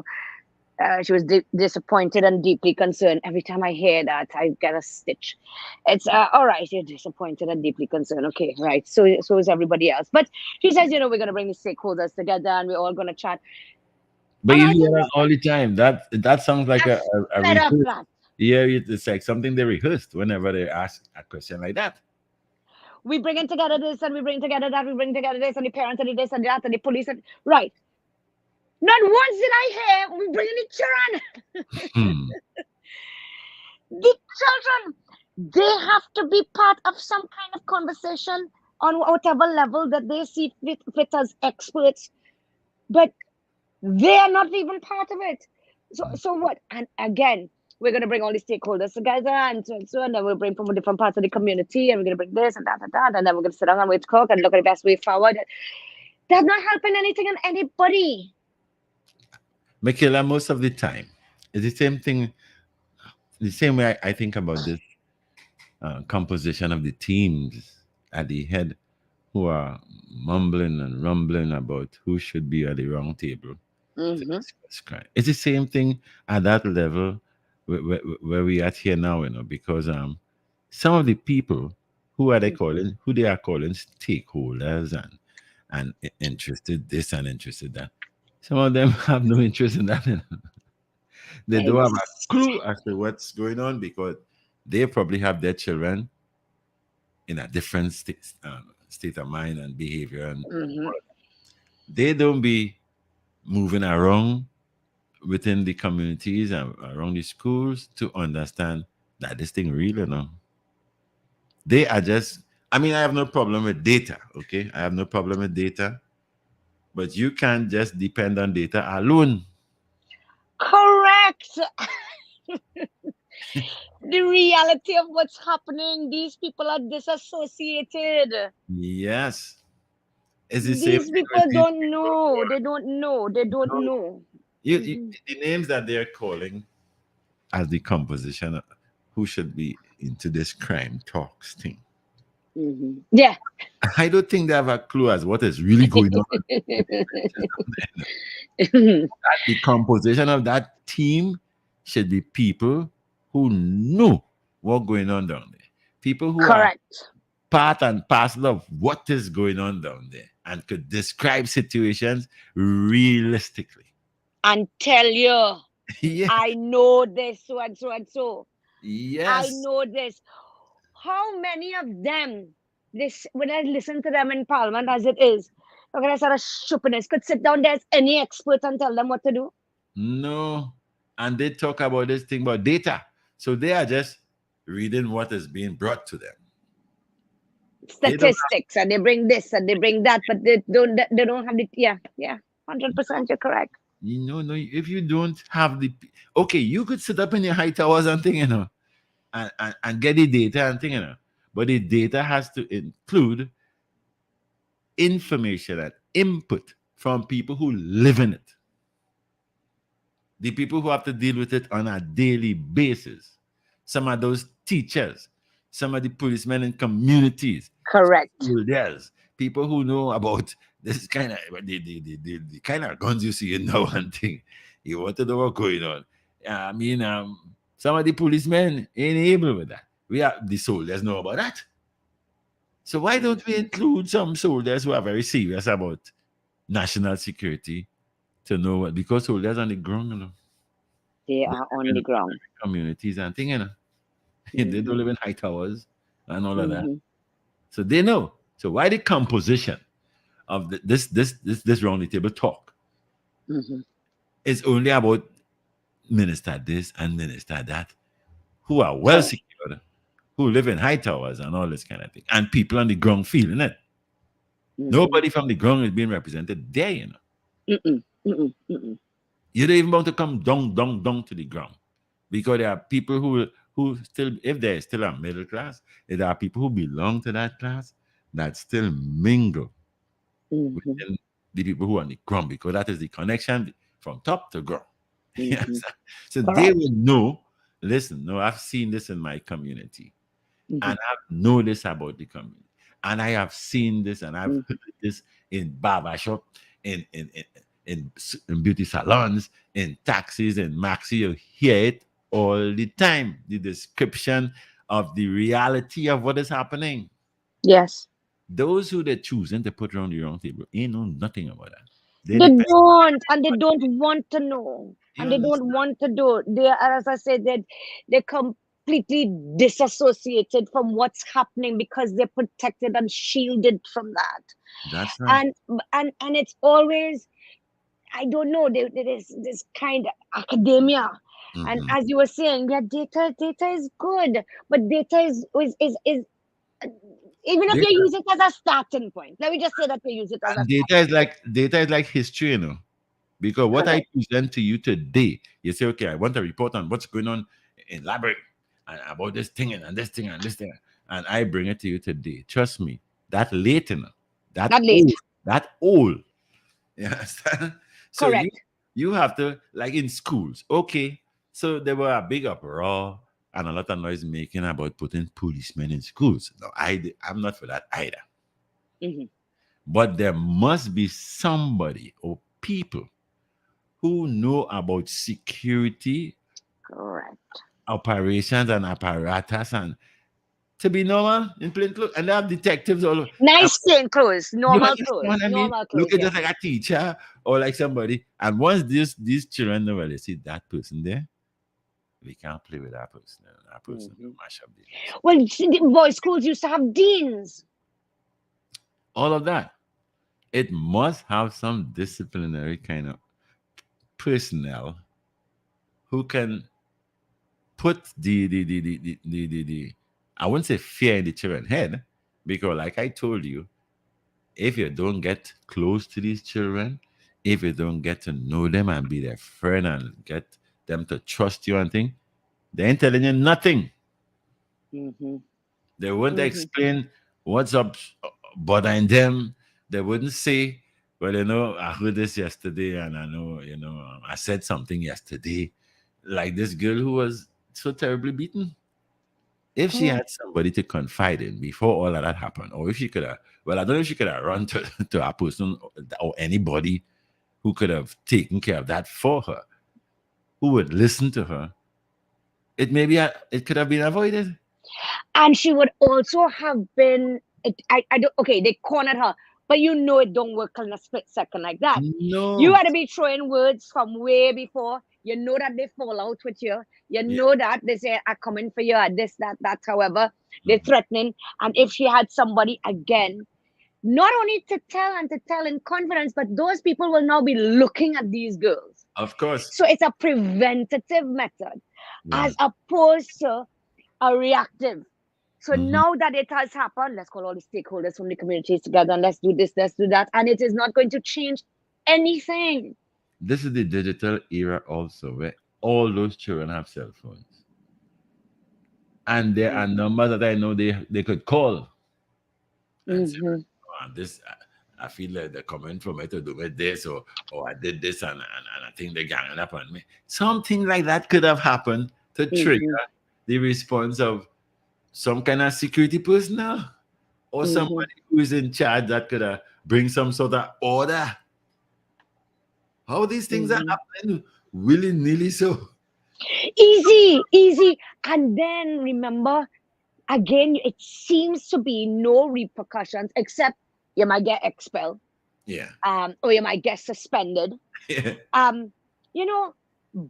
she was disappointed and deeply concerned. Every time I hear that, I get a stitch. It's all right. You're disappointed and deeply concerned. Okay, right. So is everybody else. But she says, we're going to bring the stakeholders together and we're all going to chat. But And you I hear just that all the time. That sounds like got a fed up rehearsed. that Yeah, it's like something they rehearsed whenever they ask a question like that. we bring in together this and we bring together that, we bring together this and the parents and the this and that and the police and right. Not once did I hear we bring in the children. Hmm. The children, they have to be part of some kind of conversation on whatever level that they see fit as experts, but they are not even part of it. So what? And again, we're going to bring all the stakeholders together and then we'll bring from different parts of the community and we're going to bring this and that and that. And then we're going to sit down and we'll talk and look at the best way forward. That's not helping anything and anybody. Mickela, most of the time, it's the same thing, the same way I think about this composition of the teams at the head who are mumbling and rumbling about who should be at the round table to Mm-hmm. discuss crime. It's the same thing at that level where we at here now, because some of the people who they are calling stakeholders and interested this and interested that. Some of them have no interest in that. They don't have a clue as to what's going on because they probably have their children in a different state of mind and behavior, and Mm-hmm. they don't be moving around within the communities and around the schools to understand that this thing real, they are just, I mean, I have no problem with data. Okay, I have no problem with data, but you can't just depend on data alone. Correct. The reality of what's happening, these people are disassociated. Yes, it's the same These thing with people these don't people know. They don't know. They don't who are, know. Hmm. the names that they're calling as the composition who should be into this crime talks thing. Hmm. Yeah. I don't think they have a clue as what is really going on. That the composition of that team should be people who know what's going on down there. People who are Correct. part and parcel of what is going on down there and could describe situations realistically. And tell you, Yeah. I know this, so and so and so. I Yes. know this. How many of them, this when I listen to them in Parliament as it is, look at sort of stupidness, could sit down there as any expert and tell them what to do? No. And they talk about this thing about data. So they are just reading what is being brought to them. They don't Statistics and they bring this and they bring that, but they don't have the yeah 100% you're correct. no, if you don't have okay, you could sit up in your high towers and thing, and get the data and thing, but the data has to include information and input from people who live in it, the people who have to deal with it on a daily basis. Some of those teachers, some of the policemen in communities, Correct. soldiers, people who know about this kind of the kind of guns you see in now and thing. You want to know what's going on. I mean, some of the policemen ain't able with that. We are the soldiers know about that. So why don't we include some soldiers who are very serious about national security to know what, because soldiers on the ground, They They are live on the in ground. communities and things, they don't Mm-hmm. live in high towers and all of that. Mm-hmm. So they know. So why the composition of this round the table talk Mm-hmm. is only about minister this and minister that who are well Correct. secured, who live in high towers and all this kind of thing, and people on the ground feeling it. Mm-hmm. Nobody from the ground is being represented there. Mm-mm. Mm-mm. Mm-mm. You don't even want to come down to the ground because there are people who still, if there is still a middle class, there are people who belong to that class that still mingle Mm-hmm. within the people who are on the ground because that is the connection from top to ground. Mm-hmm. Yes. So they Correct. will know. Listen, no, I've seen this in my community, Mm-hmm. and I've know this about the community, and I have seen this, and I've Mm-hmm. heard this in barber shop, in in in, in beauty salons, in taxis, and maxi. You hear it all the time. The description of the reality of what is happening. Yes. Those who they're choosing to put around the round table ain't know nothing about that. They They depend. don't, and they don't want to know, You and they don't understand? want to do. They are, as I said, that they're completely disassociated from what's happening because they're protected and shielded from that. That's right. And it's always, I don't know. There is this kind of academia, and Mhm. as you were saying, yeah, data is good, but data is even if you Data use it as a starting point. Let me just say that you use it as a and data starting is like data is like history, because what I correct. present to you today, you say, okay, I want a report on what's going on in library and about this thing and this thing and this thing, and I bring it to you today. Trust me, that late, that Not old, late. that old. You understand? So Correct. you have to, like in schools, okay. So there were a big uproar and a lot of noise making about putting policemen in schools. No, I'm not for that either. Hmm. But there must be somebody or people who know about security Correct. operations and apparatus and to be normal in plain clothes. And they have detectives all over. Nice plain clothes, You normal understand clothes, what I mean? normal Look clothes. at Yeah. just like a teacher or like somebody. And once these children know, well, they see that person there, we can't play with that person. That person will Hmm. mash up the house. Well, you see, the boys' schools used to have deans. All of that. It must have some disciplinary kind of personnel who can put the I wouldn't say fear in the children's head, because like I told you, if you don't get close to these children, if you don't get to know them and be their friend and get them to trust you and thing, they ain't telling you nothing. Hmm. They won't Hmm. explain what's up bothering them. They wouldn't say, well, I heard this yesterday and I know, I said something yesterday. Like this girl who was so terribly beaten. If she had Correct. somebody to confide in before all of that happened, or if she could have, well, I don't know if she could have run to, to a person or anybody who could have taken care of that for her, who would listen to her, it could have been avoided. And she would also have been. I don't. Okay, they cornered her, but you know it don't work in a split second like that. You No. had to be throwing words from way before. You know that they fall out with you. You Yeah. know that they say, "I'm coming for you," and this, that, that. However, they're Mhm. threatening. And if she had somebody again, not only to tell and to tell in confidence, but those people will now be looking at these girls. Of course. So it's a preventative method Yeah. as opposed to a reactive. So Mhm. now that it has happened, let's call all the stakeholders from the communities together and let's do this, let's do that. And it is not going to change anything. This is the digital era also, where all those children have cell phones. And there are Hmm. numbers that I know they could call and say, Hmm. this I feel like they're coming for me to do with this, or I did this and I think they're ganging up on me. Something like that could have happened to trigger Hmm. the response of some kind of security personnel or Hmm. somebody who is in charge that could bring some sort of order. How these things are Hmm. happening willy nilly so. Easy, easy. And then remember, again, it seems to be no repercussions except you might get expelled, Yeah. or you might get suspended. Yeah. Um, you know,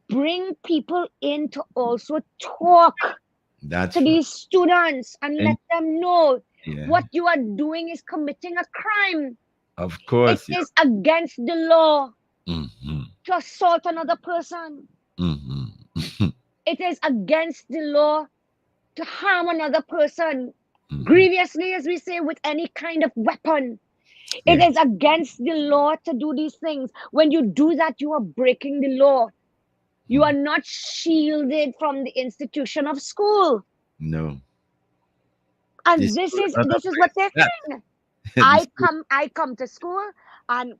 bring people in to also talk to That's right. these students and And let them know yeah, what you are doing is committing a crime. of It course, yeah. is against the law Mm-hmm. to assault another person. Mm-hmm. It is against the law to harm another person Mm-hmm. grievously, as we say, with any kind of weapon. It Yeah. is against the law to do these things. When you do that, you are breaking the law. You are Mm. not shielded from the institution of school. No, And this this school is is not a this is what place they're for saying. that. This school, I come to school, and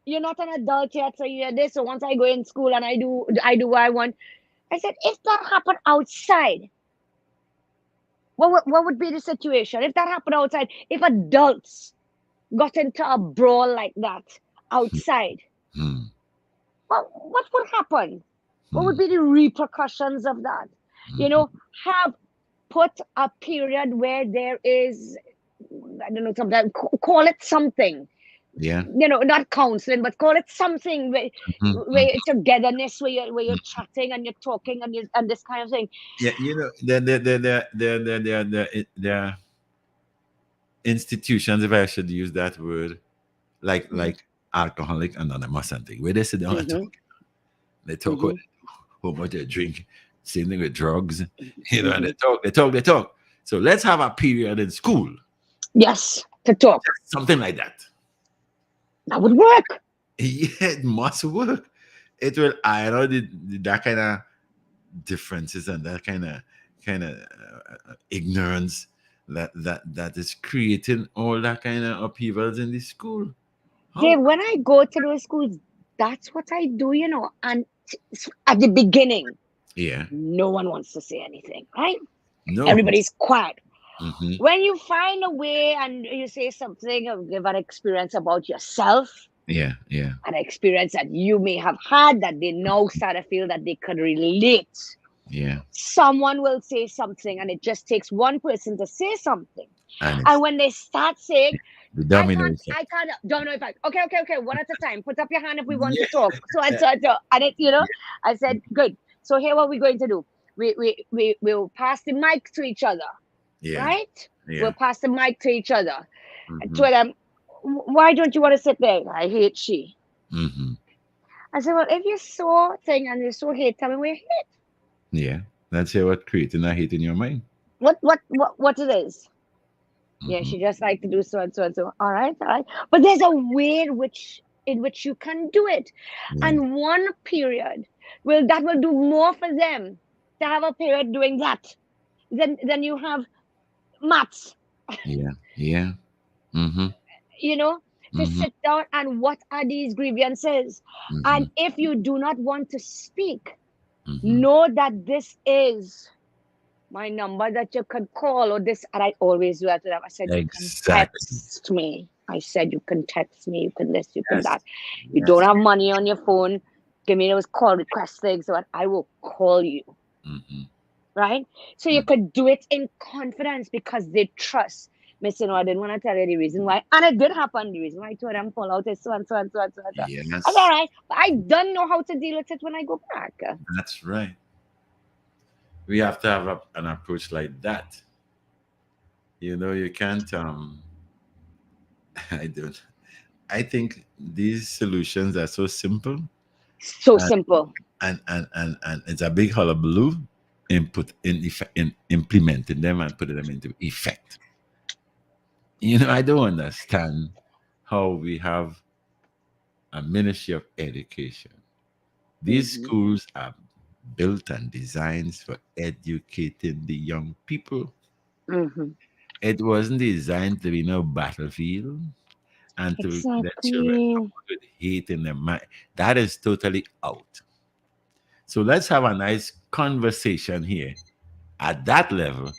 you're not an adult yet, so you're this. So once I go in school and I do what I want. I said, if that happened outside, what would be the situation? If that happened outside, if adults got into a brawl like that outside, hmm, what would happen? What would hmm, be the repercussions of that? You hmm. know, have put a period where there is, I don't know, sometimes call it something, Yeah. not counseling, but call it something Mm-hmm. where togetherness, where you're chatting and you're talking and this kind of thing. Yeah, the institutions, if I should use that word, Hmm. like Alcoholic Anonymous and thing, where they sit down and Hmm. talk. They talk what Hmm. how much they drink. Same thing with drugs, and Hmm. they talk. So let's have a period in school, Yes, to talk. something like that. That would work. Yeah, it must work. It will iron out that kind of differences and that kind of ignorance that is creating all that kind of upheavals in the school. Dave, How? when I go to those schools, that's what I do, and at the beginning, Yeah. no one wants to say anything, right? No. Everybody's quiet. Hmm. When you find a way and you say something or give an experience about yourself, Yeah. Yeah. an experience that you may have had that they now start to feel that they could relate, Yeah. someone will say something, and it just takes one person to say something. And And it's when they start saying, the I domino can't, effect. I can't, don't know if I, okay, okay, okay, one at a time. Put up your hand if we want Yeah. to talk. So and so and so. And I said, good. So here what we're going to do. We'll pass the mic to each other, Yeah. right? Yeah. We'll pass the mic to each other. And Hmm. to them, why don't you want to sit there? I hate she. Hmm. I said, well, if you're so thing and you're so hate, tell me where hate. Yeah. That's what creating a hate in your mind. What it is. Yeah, Hmm. she just like to do so and so and so. All right, all right. But there's a way in which you can do it. Yeah. And one period will do more for them to have a period doing that than you have maths, Yeah. Yeah. Hmm. you know, to Hmm. sit down and what are these grievances. Hmm. And if you do not want to speak, Hmm. know that this is my number that you can call, or this, and I always do that to them. I said, you can Exactly. text me. I said, you can text me, you can this, you can Yes. that. You don't Yes. have money on your phone, give me those call request things, so I will call you, Hmm. right? So you could do it in confidence because they trust. Miss, I didn't want to tell you the reason why, and it did happen. The reason why I told them call out is so and so and so and so and so. That's all Yes. right, but I don't know how to deal with it when I go back. That's right. We have to have an approach like that. You can't. I don't. I think these solutions are so simple, So and simple. and it's a big hullabaloo in implementing them and putting them into effect. I don't understand how we have a Ministry of Education. These Hmm. schools are built and designed for educating the young people. Hmm. It wasn't designed to be no battlefield and to let children come Exactly. out with hate in their mind. That is totally out. So let's have a nice conversation here at that level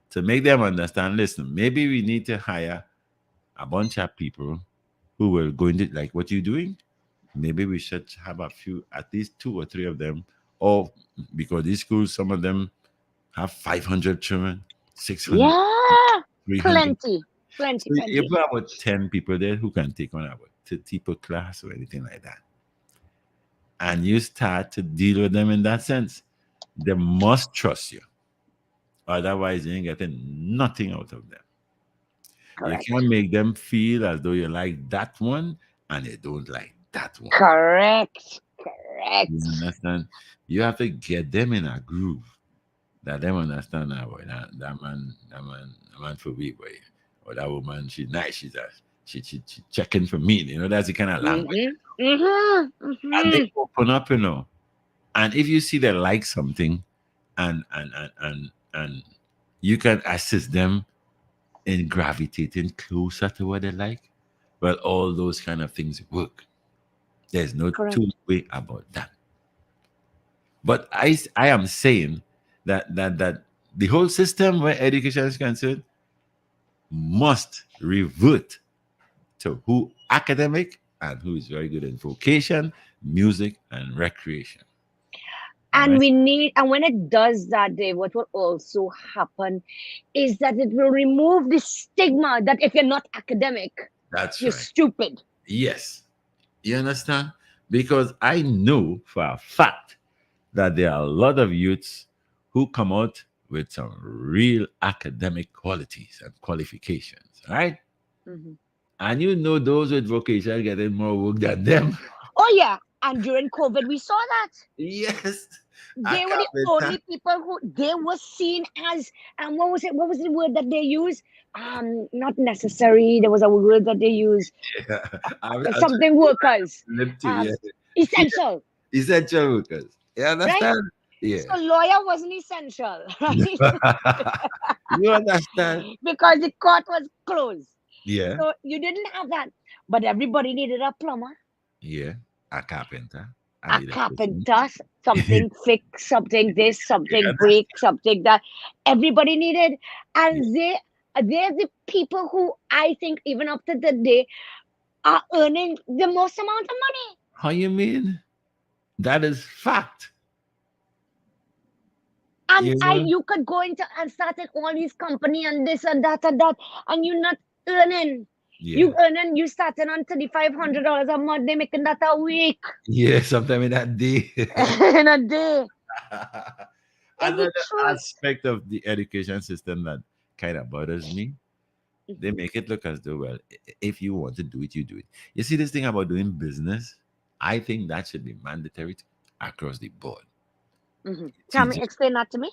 to make them understand. Listen, maybe we need to hire a bunch of people who will go into like what you're doing. Maybe we should have a few, at least two or three of them, or because these schools, some of them have 500 children, 600, Yeah. 300. Plenty. So Plenty. if Plenty. we have about 10 people there who can take on about 30 per class or anything like that, and you start to deal with them in that sense, they must trust you. Otherwise, you ain't getting nothing out of them. You Correct. can't make them feel as though you like that one and they don't like that one. Correct. You Correct. understand? You have to get them in a groove that them understand that boy. That man for me, boy. Or that woman, she's nice. She checking for me. That's the kind of language. Mm-hmm. Mm-hmm. And they Mm-hmm. open up. And if you see they like something and you can assist them in gravitating closer to what they like, well, all those kind of things work. There's no two Correct. way about that. But I am saying that the whole system where education is concerned must revert to who academic and who is very good in vocation, music, and recreation. All And right. we need, and when it does that, Dave, what will also happen is that it will remove the stigma that if you're not academic, That's you're right. stupid. Yes. You understand? Because I know for a fact that there are a lot of youths who come out with some real academic qualities and qualifications, right? Mhm. And those with vocation getting more work than them. Oh yeah, and during COVID, we saw that Yes. A they were the carpenter. only people who they were seen as, what was it? What was the word that they used? Not necessary. There was a word that they used. Yeah. I'm trying Something workers, to live to, um, yeah. Yeah. essential, Essential workers. You right? understand? Yeah. So lawyer wasn't essential, right? You understand? Because the court was closed. Yeah. So you didn't have that. But everybody needed a plumber, Yeah. A carpenter. An a electrician. carpenter, something fix, something this, something Yeah. break, something that. Everybody needed. Yeah. And they're the people who I think even up to the day are earning the most amount of money. How you mean? That is fact. And You know? you could go into and start in all these company and this and that, and you're not earning. Yeah. You earning, you starting on $3,500 a month, they making that a week Yeah, sometime in that day. in a day. Is Another it truth? aspect of the education system that kind of bothers me, they Mhm. make it look as though, well, if you want to do it, you do it. You see, this thing about doing business, I think that should be mandatory across the board. Mhm. Tell See, me, explain that to me.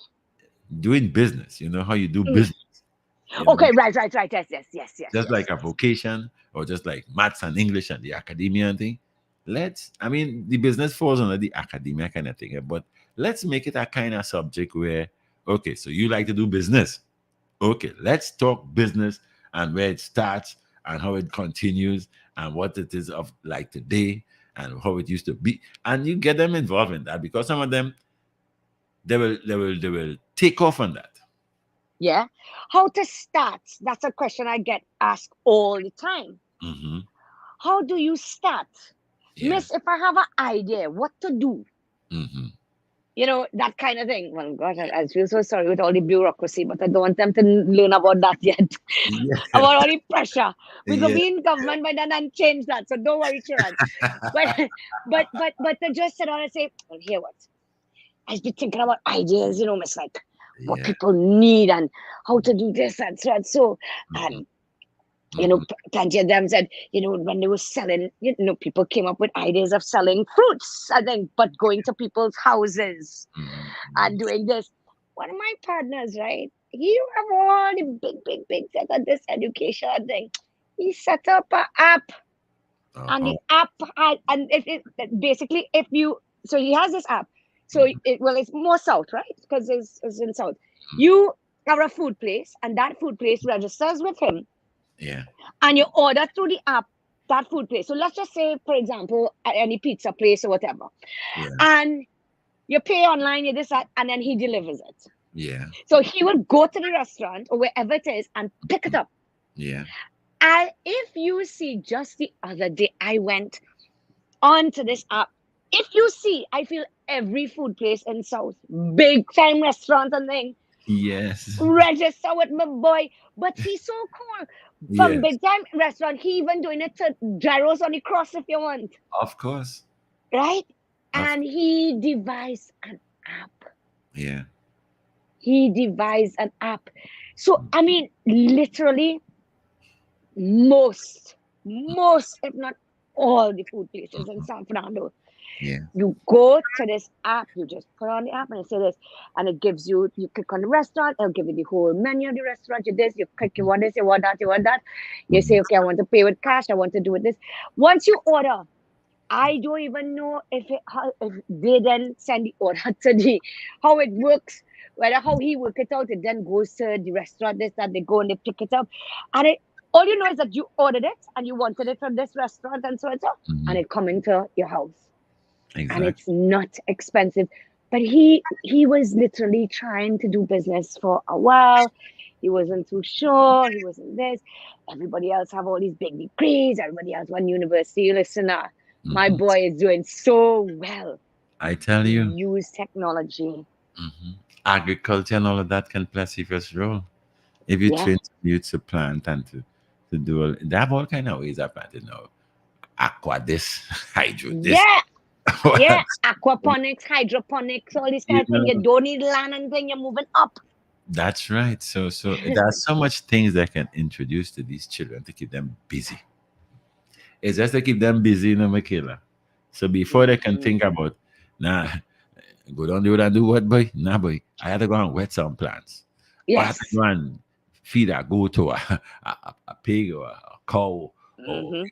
doing business, how you do Mm. business, you know, Okay, right. Yes, yes, yes, yes, just yes, like a yes. vocation or just like maths and English and the academia and thing. I mean, the business falls under the academia kind of thing, but let's make it a kind of subject where, okay, so you like to do business. Okay, let's talk business and where it starts and how it continues and what it is of like today and how it used to be. And you get them involved in that because some of them they will take off on that. Yeah. How to start? That's a question I get asked all the time. Hmm. How do you start? Yeah. Miss, if I have an idea, what to do? Hmm. That kind of thing. Well, gosh, I feel so sorry with all the bureaucracy, but I don't want them to learn about that yet. Yeah. About all the pressure. We could Yeah. be in government by then and change that. So don't worry, Chiran. But but to just sit down and say, well, here what? I've been thinking about ideas, Miss, like what Yeah. people need and how to do this and so and so. Hmm. And Hmm. plenty of them said, when they were selling, people came up with ideas of selling fruits, I think, but going to people's houses Hmm. and doing this. One of my partners, right? He have all the big set of this education thing. He set up an app, and Uh-huh. the app and it basically if you so he has this app. So Mhm. it's more south, right? Because it's in south. You are a food place, and that food place registers with him, Yeah. and you order through the app that food place. So let's just say, for example, at any pizza place or whatever, Yeah. and you pay online, you this that, and then he delivers it. Yeah. So he would go to the restaurant or wherever it is and pick it up. Yeah. And if you see, just the other day, I went onto this app. If you see, I feel every food place in South, big time restaurant and thing, Yes. register with my boy. But he's so cool. From Yes. big time restaurant, he even doing it to gyros on the cross if you want, Of course. right? Of And he devised an app. yeah. He devised an app. So, I mean, literally, most, if not all the food places in Mhm. San Fernando, Yeah. you go to this app, you just put on the app and it says this, and it gives you, you click on the restaurant, it'll give you the whole menu of the restaurant. You this, you click, you want this, you want that, you want that. You say, Mhm. okay, I want to pay with cash, I want to do it this. Once you order, I don't even know if if they then send the order to the how it works, whether how he work it out. It then goes to the restaurant. This that they go and they pick it up, and it all you know is that you ordered it and you wanted it from this restaurant and so, and Mhm. it coming to your house, and Exactly. it's not expensive. But he was literally trying to do business for a while. He wasn't too sure. He wasn't this. Everybody else have all these big degrees. Everybody else went university. Listen, my Mhm. boy is doing so well. I tell He you, used technology. agriculture and all of that can play a serious role. If you Yeah. train youth to plant and to do all, they have all kind of ways of planting now. Aqua this, hydro this. Yeah. What? Yeah. Aquaponics, hydroponics, all this kind You of thing. You know, don't need land and thing. You're moving up. that's right. So there are so much things that can introduce to these children to keep them busy. It's just to keep them busy, Michaela. So before they can Hmm. think about, nah, go down the road and do what, boy? Nah, boy. I had to go and wet some plants. Or I had to Yes. go and feed a goat or a pig or a cow or Hmm.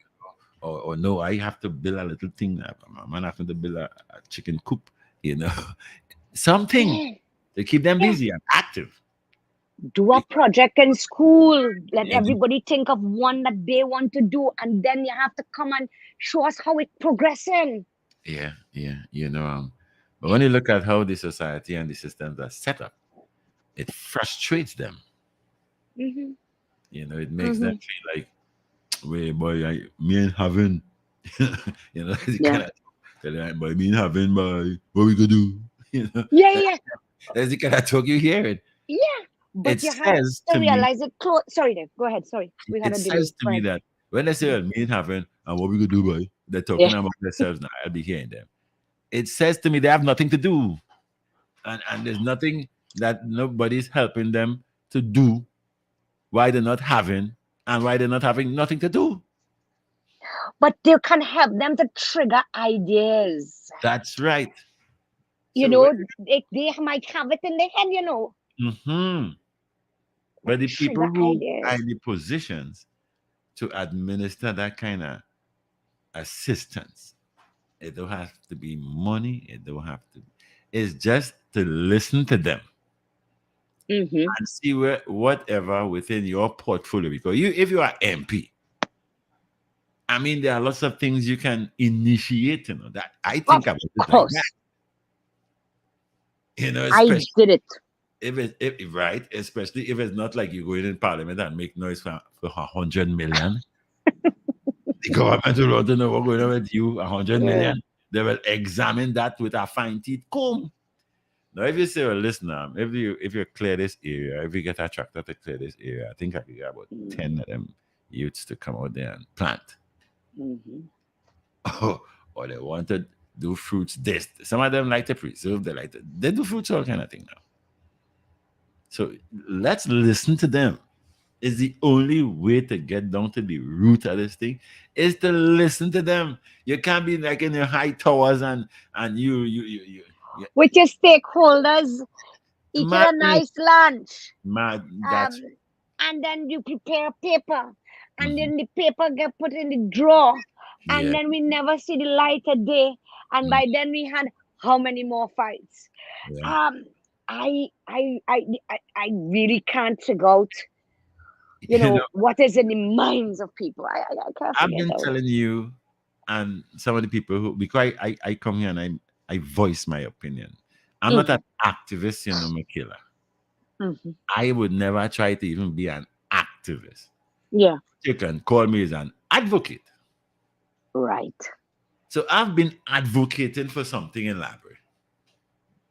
or no, I have to build a little thing. My man have to build a chicken coop, you know, something Yeah. to keep them Yeah. busy and active. Do a Because, project in school. Let you know, everybody think of one that they want to do, and then you have to come and show us how it's progressing. yeah, yeah, but when you look at how the society and the systems are set up, it frustrates them. Hmm. It makes them Hmm. feel like, wait, boy, me ain't having, the Yeah. kind of tell them, boy, me ain't having, boy, what we gonna do? You know, Yeah, that, yeah, that's the kind of talk you hear. yeah. It But you have says to to me, realize it. Sorry, Dave. Go ahead. Sorry, we had it a delay. says to Go me ahead. that when they say, Mhm. well, me ain't having, and what we gonna do, boy, they're Yeah. talking about themselves now. I'll be hearing them. It says to me they have nothing to do, and there's nothing that nobody's helping them to do. Why they're not having, and why they're not having nothing to do. But they can help them to trigger ideas. That's right. You So, know, they might have it in their head, mhm. but But the people trigger who are ideas. in the positions to administer that kind of assistance, it don't have to be money. It don't have to. It's just to listen to them Hmm. and see where whatever within your portfolio. Because if you are MP, I mean, there are lots of things you can initiate. That I Of think about it like that. course, I Especially did it. if right, especially if it's not like you go in parliament and make noise for 100 million. The government will want to know what's going on with you. 100 million. Yeah. They will examine that with a fine teeth comb. Now, if you say, well, listen, if you clear this area, if you get a tractor to clear this area, I think I could get about 10 of them youths to come out there and plant. Mm-hmm. Or they want to do fruits this. Some of them like to preserve, they do fruits all kind of thing now. So let's listen to them. Is the only way to get down to the root of this thing is to listen to them. You can't be like in your high towers and you With your stakeholders, eating a madness, nice lunch. mad. That's Um, and then you prepare a paper, and mhm. then the paper get put in the drawer, and Yeah, then we never see the light of day. And mm, by then we had how many more fights? yeah. Um, I really can't figure out, You know, what is in the minds of people. I can't I've figure it been out. telling you, and some of the people who because I come here and I voice my opinion. I'm not an Hmm. activist, Michaela. Hmm. I would never try to even be an activist. Yeah, You can call me as an advocate. right. So I've been advocating for something in library.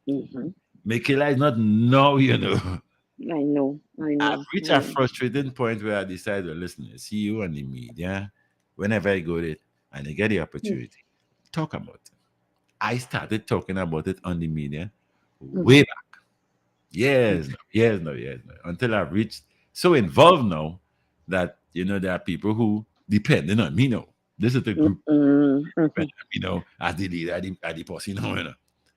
Hmm. Mickela is not now, I know, I I've know, reached I a know. frustrating point where I decided, well, listen, see you on the media, whenever I go there and I get the Mm. opportunity, talk about it. I started talking about it on the media way Mhm. back. Years now, years now, years now. Until I've reached so involved now that there are people who depending on me now. This is the group Mhm. Mhm. depending on me now as the leader, as the boss,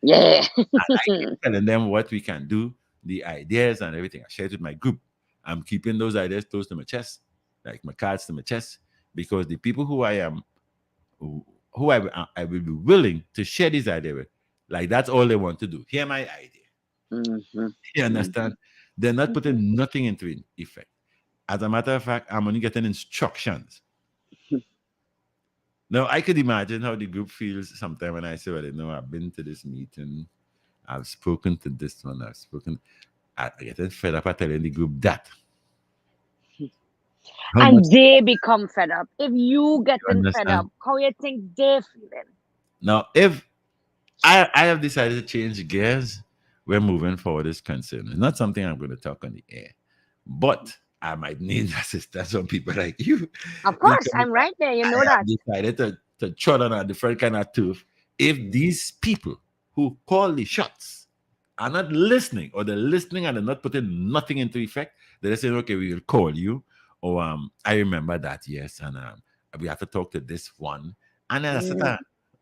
Yeah. And I keep telling them what we can do, the ideas and everything. I share it with my group. I'm keeping those ideas close to my chest, like my cards to my chest, because the people who I am, who I will be willing to share this idea with, like that's all they want to do. Hear my idea. Mhm. You understand? Mhm. They're not Mhm. putting nothing into effect. As a matter of fact, I'm only getting instructions. Now I could imagine how the group feels sometime when I say, well, I've been to this meeting, I've spoken to this one, I've spoken. I get fed up at telling the group that. How much And they become fed up. If you you getting fed understand? up, how you think they feeling? Now, if I have decided to change gears, where moving forward is concerned. It's not something I'm going to talk on the air, but I might need assistance from people like you Of course, because I'm right there. You I know have that. decided to tread on a different kind of turf. If these people who call the shots are not listening, or they're listening and they're not putting nothing into effect, they're saying, okay, we will call you. Or I remember that, yes, and we have to talk to this one. And then I said, Mm,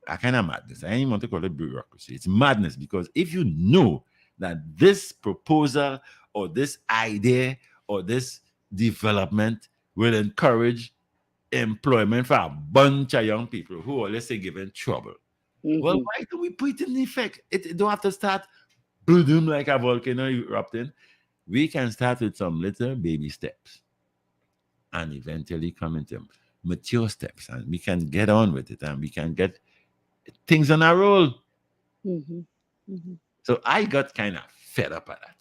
I kind of madness. I ain't want to call it bureaucracy. It's madness because if you know that this proposal or this idea or this development will encourage employment for a bunch of young people who are, let's say, given trouble. Well, mhm, why do we put it in effect? It don't have to start boom like a volcano erupting. We can start with some little baby steps and eventually come into mature steps, and we can get on with it and we can get things on a roll. mhm, mhm. So I got kind of fed up at that.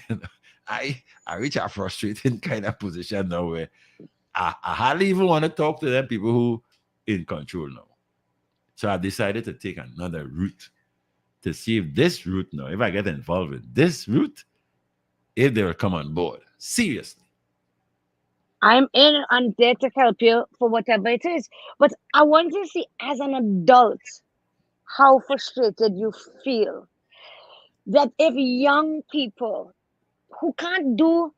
You know, I reach a frustrating kind of position now where I hardly even want to talk to them people who in control now. So I decided to take another route to see if this route now, if I get involved with this route, if they will come on board. Seriously. I'm in and there to help you for whatever it is. But I want to see as an adult how frustrated you feel that if young people who can't do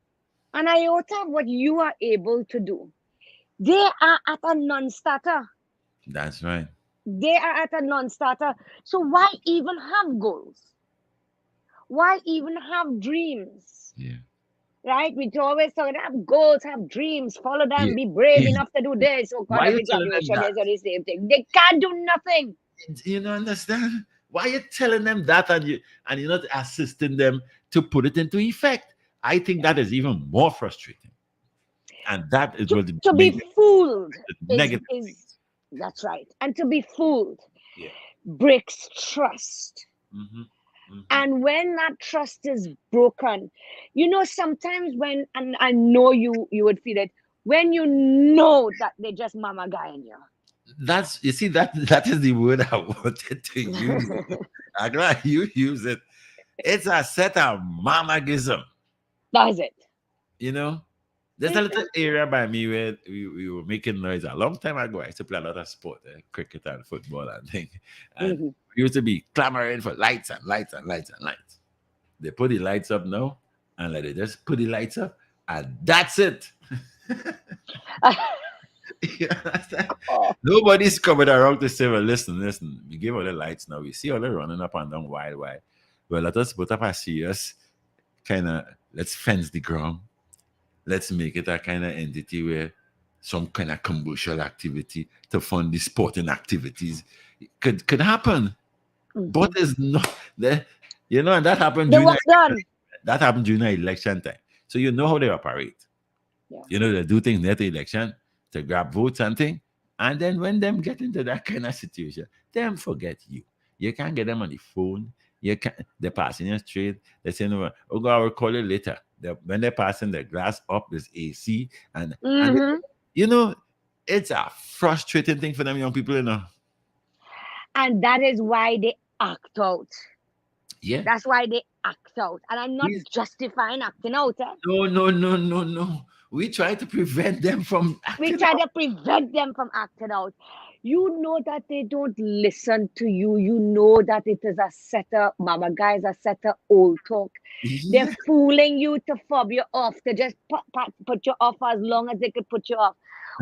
an iota of what you are able to do, they are at a non-starter. That's right. They are at a non-starter. So why even have goals? Why even have dreams? Yeah. Right? We always talk have goals, have dreams, follow Yeah. them, be brave Yeah. enough to do this. Oh Why God, are you every telling them generation that? is the same thing. They can't do nothing. You don't understand? Why are you telling them that and you're not assisting them to put it into effect? I think that is even more frustrating. And that is To, what to be makes fooled the is negative is things. that's right. And to be fooled Yeah. breaks trust. Hmm. Hmm. And when that trust is broken, sometimes when and I know you would feel it when you know that they just mama guy in That's you see that is the word I wanted to use. you. I'm glad you use it. It's a set of mamagism. That's it. You know, there's a little area by me where we were making noise a long time ago. I used to play a lot of sport, cricket and football and thing. And Mhm. we used to be clamoring for lights and lights and lights and lights. They put the lights up now, and like they just put the lights up, and that's it. You understand? Oh. Nobody's coming around to say, well, listen, we give all the lights now. We see all the running up and down wild. Well, let us put up a serious kind of, let's fence the ground. Let's make it a kind of entity where some kind of commercial activity to fund the sporting activities could happen. But Mhm. it's not there, and The work's done. that happened during the election time. So you know how they operate. Yeah. They do things near the election to grab votes and thing. And then when them get into that kind of situation, them forget you. You can't get them on the phone. You can't, they're passing you straight. They're saying, oh God, I will call you later. When they're passing the glass up, there's AC. And Hmm. you know, it's a frustrating thing for them young people. And that is why they act out. Yeah. That's why they act out. And I'm not We, justifying acting out. Eh? no, no, no, no, no. We try to prevent them from We acting try out. to prevent them from acting out. You know that they don't listen to you. You know that it is a set of mama guys, a set of old talk. They're Yeah, fooling you to fob you off, to just put you off as long as they could put you off.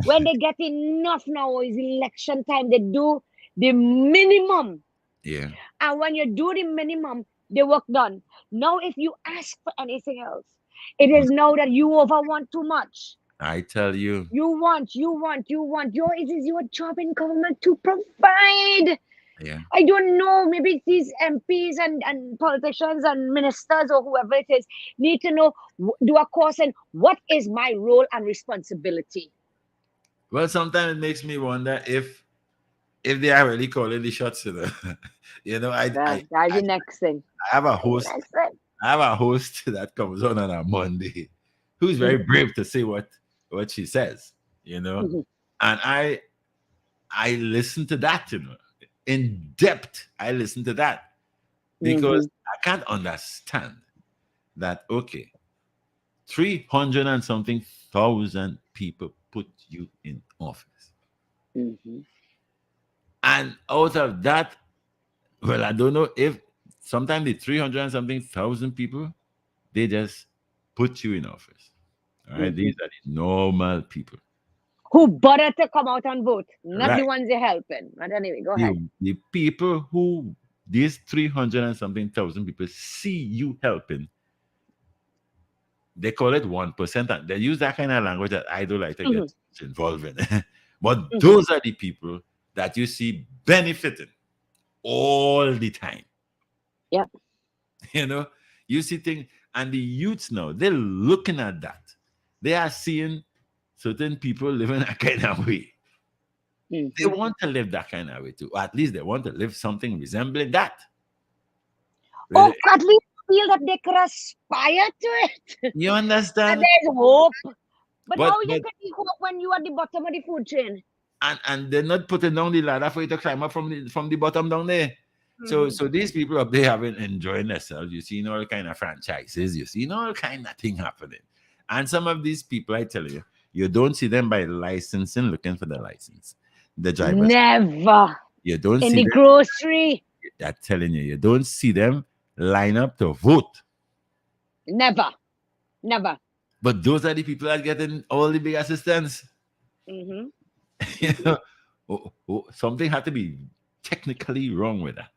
When they get enough now, it's election time, they do the minimum. yeah. And when you do the minimum, the work done. Now, if you ask for anything else, it is now that you over want too much. I tell you, You want. It is your job in government to provide. yeah. I don't know. Maybe it's these MPs and politicians and ministers or whoever it is need to know, do a course and what is my role and responsibility. Well, sometimes it makes me wonder if they are really calling the shots. You know, Well, that's the next thing. I have a That's the host. next thing. I have a host that comes on a Monday, who's very Mhm, brave to say what she says. You know, mhm, and I listen to that. In depth. I listen to that because mhm, I can't understand that. Okay, 300 and something thousand people put you in office. mhm, And out of that, well, I don't know if sometimes the 300 and something thousand people, they just put you in office. All right. mhm. These are the normal people. Who bother to come out and vote, not the Right. ones you're helping. But anyway, go ahead. The people who these 300 and something thousand people see you helping, they call it 1%. And they use that kind of language that I don't like to Mhm, get involved in. But mhm. those are the people that you see benefiting all the time. Yeah. You know, you see things, and the youths now, they're looking at that. They are seeing certain people living a kind of way. They Mhm. want to live that kind of way too. Or at least they want to live something resembling that. Or Really. at least feel that they could aspire to it. You That understand? there's hope. But But how you but can be hope when you are at the bottom of the food chain? and they're not putting down the ladder for you to climb up from the bottom down there. So Mhm. so these people up there having enjoying themselves. You see all kind of franchises, you see all kind of thing happening. And some of these people, I tell you, you don't see them by licensing, looking for the license. The drivers, Never. you don't In see the them. grocery. I'm telling you, you don't see them line up to vote. Never. Never. But those are the people that getting all the big assistance. Hmm. You Hmm. know, something had to be technically wrong with that.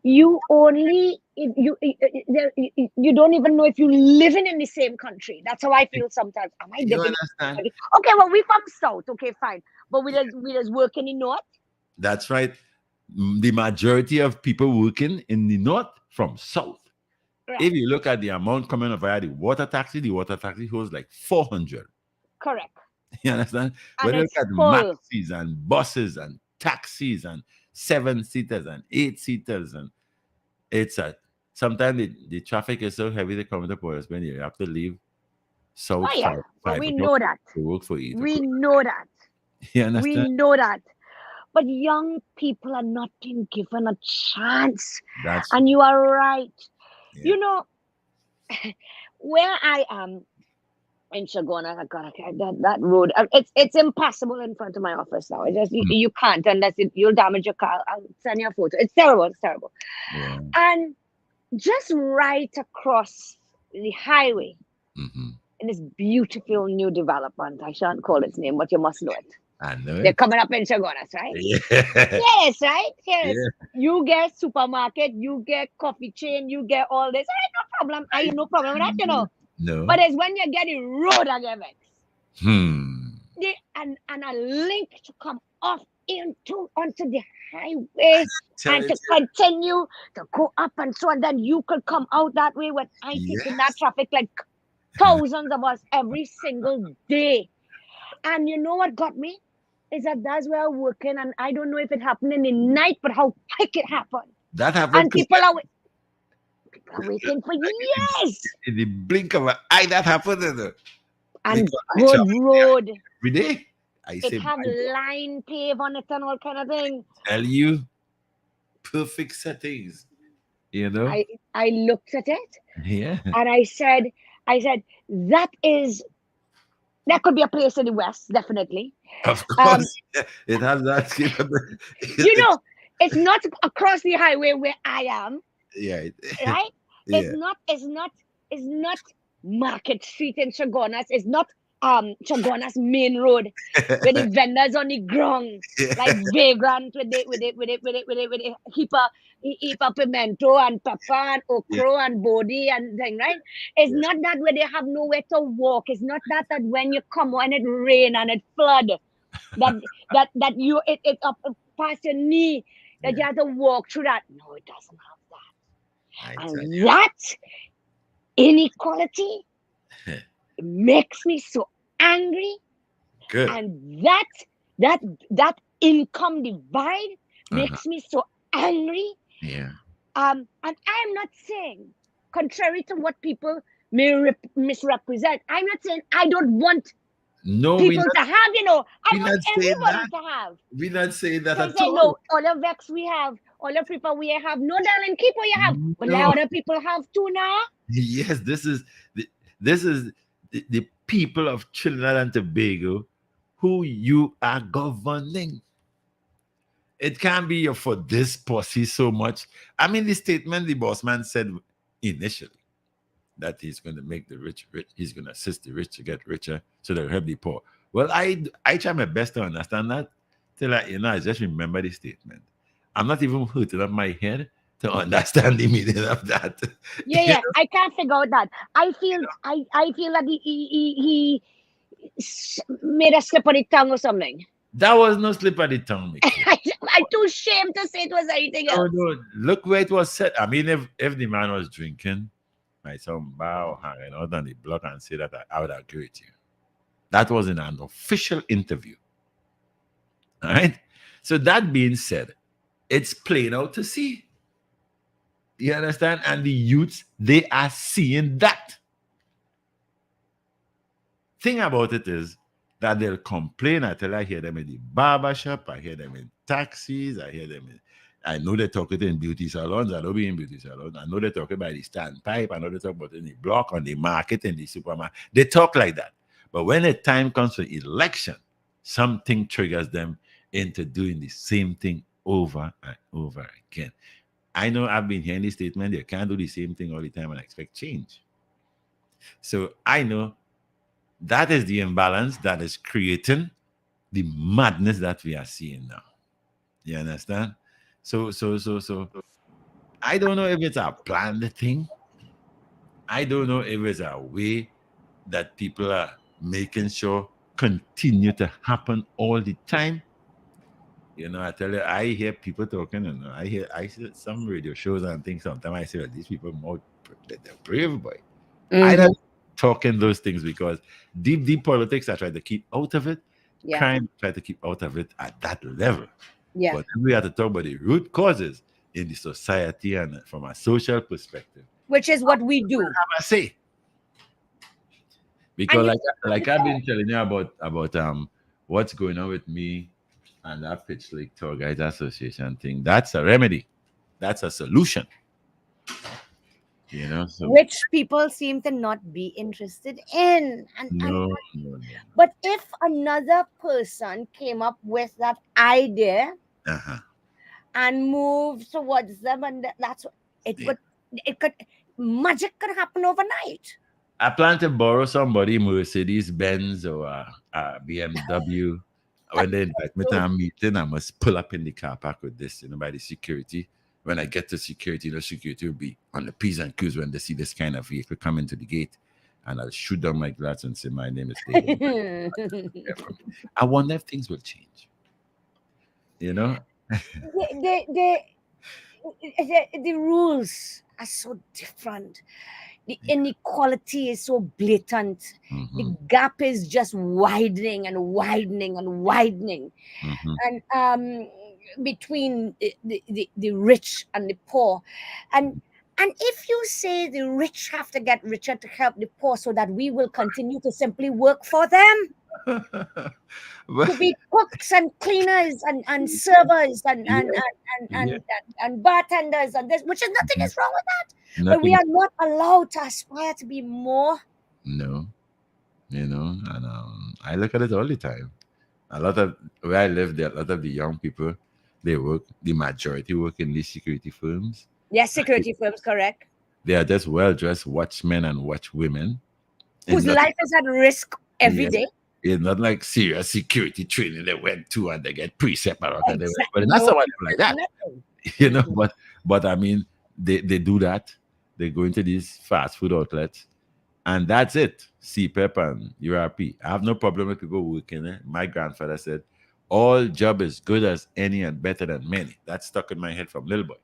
You only you don't even know if you living in the same country. That's how I feel sometimes. Am I You living in the same understand? country? Okay, well we from south. Okay, fine, but we just work in the north. That's right. The majority of people working in the north from south. If Right. you look at the amount coming via the water taxi holds like 400. Correct. You understand? When And you look it's at full. maxis and buses and taxis and 7 seaters and 8 seaters, and it's a sometimes the traffic is so heavy to come to Port when you have to leave south Oh yeah. Well, 5 o'clock to work for 8 We o'clock. know that. You We understand? know that. But young people are not being given a chance. That's And you are right. yeah. You know, where I am in Shagona, I got that road. It's impossible in front of my office now. It just Mm, you can't unless you'll damage your car. I'll send you a photo. It's terrible. It's terrible. yeah. And just right across the highway Hmm. in this beautiful new development. I shan't call its name, but you must know it. I know They're it. coming up in Chagonas, right? Yeah. Yes, right? Yes. Yeah. You get supermarket, you get coffee chain, you get all this. All right, no problem. I I ain't no problem with that, you know. no. But it's when you get the road I get vexed. Hmm. And a link to come off into onto the highway Tell and it. to continue to go up and so on. Then you could come out that way when I sit in that Yes. traffic like thousands of us every single day. And you know what got me? Is that that's where I'm working, and I don't know if it happened in the night, but how quick it happened. That happened And quick. people are waiting for Like years. in the blink of an eye, that happened. And Because I good travel road. every day. I It say, have my God, line pave on it and all kind of thing. tell you, perfect settings. You know? I I looked at it Yeah. and I said, that is That could be a place in the West, definitely. Of Um, course, it has that capability. you know, it's not across the highway where I am, Yeah, right? It's yeah, not, it's not, it's not Market Street in Chagonas. It's not Chagonas Main Road where the vendors on the ground like yeah, vagrant with it heap of pimento and pepper and yeah, okra and body and thing, right? It's yeah, not that where they have nowhere to walk. It's not that when you come when it rain and it flood that that you it up past your knee that you yeah. have to walk through that. No, it doesn't I have that. tell And that inequality you, makes me so angry. good. And that that income divide Uh-huh. makes me so angry. Yeah. And I'm not saying, contrary to what people may misrepresent, I'm not saying I don't want No, people to have, I we want not saying everybody that. to have. We not saying that So I at say, all. no, all the vex we have, all the people we have, no, darling, keep what you have. But let No. other people have too now. Yes, the, this is the people of Trinidad and Tobago who you are governing. It can't be for this pussy so much. I mean, the statement the boss man said initially that he's going to make the rich rich, he's going to assist the rich to get richer so they'll help the poor. Well, I try my best to understand that. Till I just remember the statement. I'm not even hurting up my head to understand the meaning of that. Yeah, You yeah. I can't figure out that. I feel that made a slip on the tongue or something. That was no slip of the tongue, Mickey. I'm too ashamed to say it was anything No, else. no. Look where it was said. I mean, if the man was drinking, my son bow hanging out on the block and say that I would agree with you. That was in an official interview. All right. So that being said, it's plain out to see. You understand? And the youths, they are seeing that. Thing about it is that they'll complain until I hear them in the barber shop, I hear them in taxis, I hear them in I know they talk it in beauty salons. I don't be in beauty salons. I know they talk about the standpipe. I know they talk about it in the block, on the market, in the supermarket. They talk like that. But when the time comes for election, something triggers them into doing the same thing over and over again. I know I've been hearing this statement, they can't do the same thing all the time and expect change. So I know that is the imbalance that is creating the madness that we are seeing now. You understand? So I don't know if it's a planned thing. I don't know if it's a way that people are making sure continue to happen all the time. I tell you, I hear people talking, and I see some radio shows and things. Sometimes I say, well, these people more they're brave, boy. I Mm-hmm. don't talking those things because deep politics I try to keep out of it. Yeah, Crime try to keep out of it at that level. yeah. But we have to talk about the root causes in the society and from a social perspective. Which is what we do. I say And because like I've been telling you about what's going on with me and that Pitch Lake Tour Guides Association thing. That's a remedy. That's a solution. So which people seem to not be interested in. no. But if another person came up with that idea Uh-huh. and moved towards them, and that's what it Yeah. would, it could, magic could happen overnight. I plan to borrow somebody Mercedes Benz or a BMW. When they invite me to So, a meeting, I must pull up in the car park with this, by the security. When I get to security, the security will be on the P's and Q's when they see this kind of vehicle coming to the gate. And I'll shoot down my glass and say, my name is David. I wonder if things will change. You know? they, the rules are so different. The Yeah. inequality is so blatant. The Mm-hmm. gap is just widening and widening and widening. Mm-hmm. And between the rich and the poor. And if you say the rich have to get richer to help the poor so that we will continue to simply work for them, But to be cooks and cleaners and servers yeah, and bartenders and this, which is nothing yeah. is wrong with that. But we Nothing. are not allowed to aspire to be more. No, And I look at it all the time. A lot of where I live, there a lot of the young people, they work. The majority work in these security firms. Yes, security firms, correct. They are just well dressed watchmen and watchwomen. It's Whose not life is at risk every yes, day. it's not like serious security training they went to and they get precept and all kind of Exactly. but not No, someone like that. nothing. you know. Mhm. But I mean, they do that. They go into these fast food outlets, and that's it. CPEP and URP. I have no problem with people working. My grandfather said, "All job is good as any and better than many." That stuck in my head from little boy.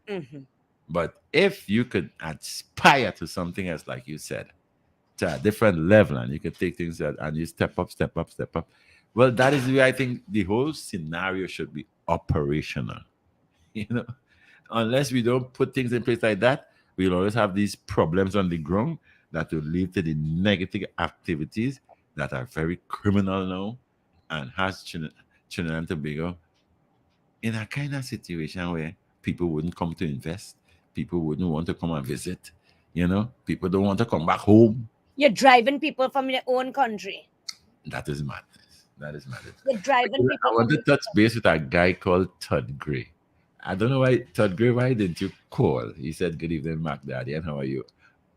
Mhm. But if you could aspire to something else, like you said, to a different level, and you can take things and you step up, step up, step up. Well, that is where I think the whole scenario should be operational. You know, unless we don't put things in place like that, we'll always have these problems on the ground that will lead to the negative activities that are very criminal now and has Trinidad and Tobago in a kind of situation where people wouldn't come to invest, people wouldn't want to come and visit, people don't want to come back home. You're driving people from your own country. That is madness. That is madness. You're driving I people want from to touch base with a guy called Todd Gray. I don't know why, Todd Gray, why didn't you call? He said, "Good evening, Mac Daddy, and how are you?"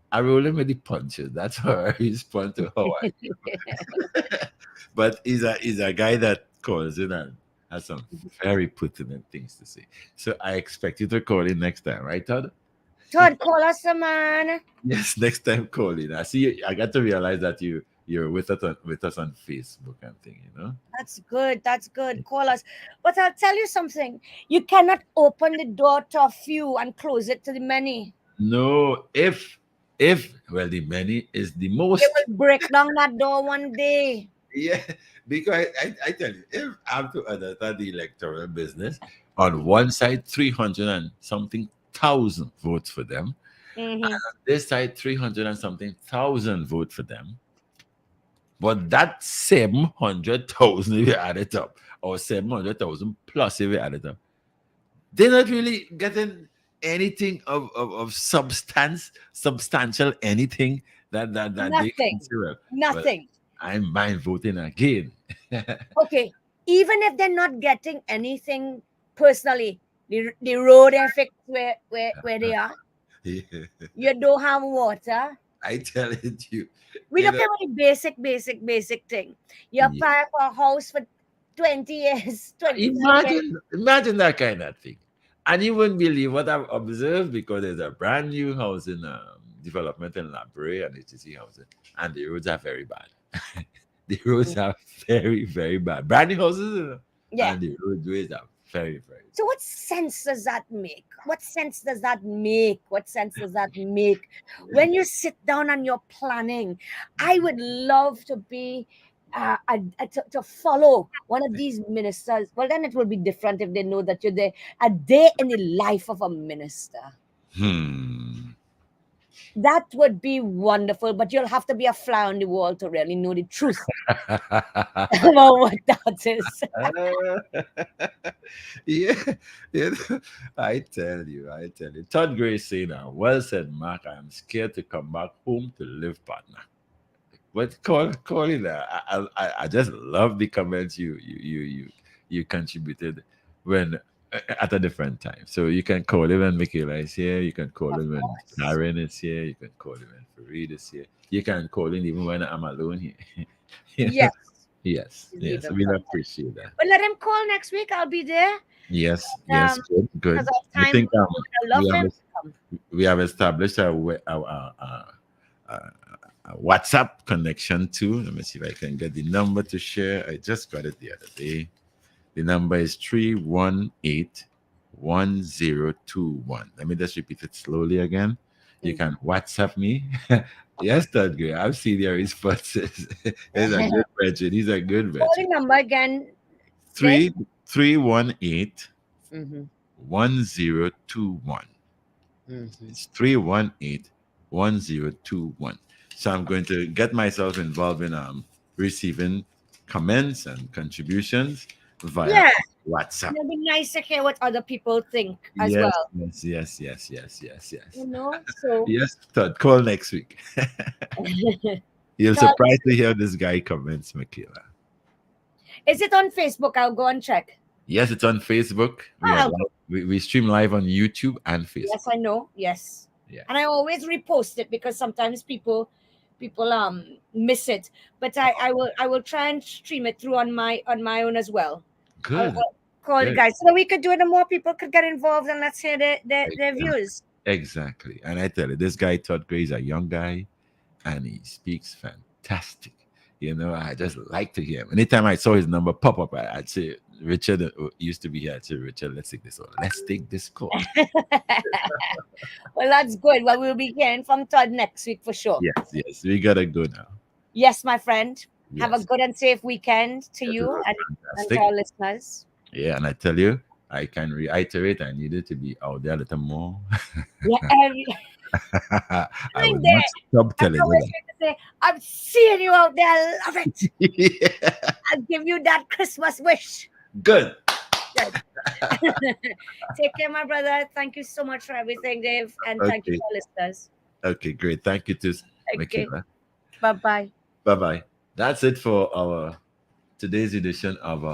I roll him with the punches. That's how I respond to how are you. But he's a guy that calls in and has some very pertinent things to say. So I expect you to call in next time, right, Todd? Todd, call us a man. Yes, next time call in. I see. I got to realize that you're with us on Facebook and thing. That's good. That's good. Call us. But I'll tell you something. You cannot open the door to a few and close it to the many. No, if well, the many is the They most. will break down that door one day. Yeah, because I tell you, if I'm to understand the electoral business, on one side 300 and something thousand votes for them, Hmm. this side 300 and something thousand vote for them. But that 700,000 if you add it up, or 700,000 plus if you add it up, they're not really getting anything of substantial anything that they can Nothing. say, well, Nothing. I'm mind voting again. Okay. Even if they're not getting anything personally, the road effect where they are, you don't have water. I tell it you, We look at very basic thing. You yeah. apply for a house for 20 years, 25 years. Imagine that kind of thing. And you wouldn't believe what I've observed because there's a brand new house in development in La Brea and HTC housing, and the roads are very bad. The roads are very, very bad. Brand new houses, Yeah. and the roadways are very, very So what sense does that make? What sense does that make? What sense does that make? When you sit down and you're planning, I would love to be to follow one of these ministers. Well, then it will be different if they know that you're there. A day in the life of a minister. Hmm. That would be wonderful, but you'll have to be a fly on the wall to really know the truth about what that is. Yeah, yeah. I tell you. Todd Gray saying, "Well said, Mark. I am scared to come back home to live, partner." But call it that. I just love the comments you contributed when at a different time. So you can call it when Mickela is here. You can call Of it when course. Karen is here. You can call it when Farid is here. You can call in even when I'm alone here. Yes. Yes, You leave yes. him We sometimes. appreciate that. But let him call next week. I'll be there. Yes, yes. Good, Because good. our I time think goes, I we love have him. Come. we have established a WhatsApp connection too. Let me see if I can get the number to share. I just got it the other day. The number is 318-1021. Let me just repeat it slowly again. You can WhatsApp me. Yes, that's great. I've seen your responses. He's a good veteran. He's a good Call veteran. the number again. Then. 318 Mm-hmm. 1021. Mm-hmm. It's 318-1021. So I'm going to get myself involved in receiving comments and contributions via Yeah. WhatsApp. It'll be nice to hear what other people think as Yes, well. yes, yes, yes, yes, yes, yes. So Yes, Todd, call next week. You're Todd, surprised to hear this guy comments, Mickela. is it on Facebook? I'll go and check. Yes, it's on Facebook. Oh, We are I'll live. go. We stream live on YouTube and Facebook. Yes, I know. Yes, Yeah. and I always repost it because sometimes people miss it. But I will try and stream it through on my own as well. Good. I'll call you Good. guys so that we could do it and more people could get involved and let's hear their Exactly. views. Exactly. And I tell you, this guy Todd Gray is a young guy and he speaks fantastic. I just like to hear him. Anytime I saw his number pop up, I'd say, Richard used to be here. I'd say, Richard, let's take this. Let's take this call. Well, that's good. Well, we'll be hearing from Todd next week for sure. Yes, yes. We got to go now. Yes, my friend. Have a Yes. good and safe weekend to Yes, it you was and to fantastic. our listeners. Yeah, and I tell you, I can reiterate, I needed to be out there a little more. Yeah, I will I'm not there. stop I telling always you like to say, I'm seeing you out there. I love it. that. I'll give you that Christmas wish. Good. Good. Take care, my brother. Thank you so much for everything, Dave. And thank you Okay. to our listeners. Okay, great. Thank you to Okay. Mickela. Bye bye. Bye bye. That's it for our today's edition of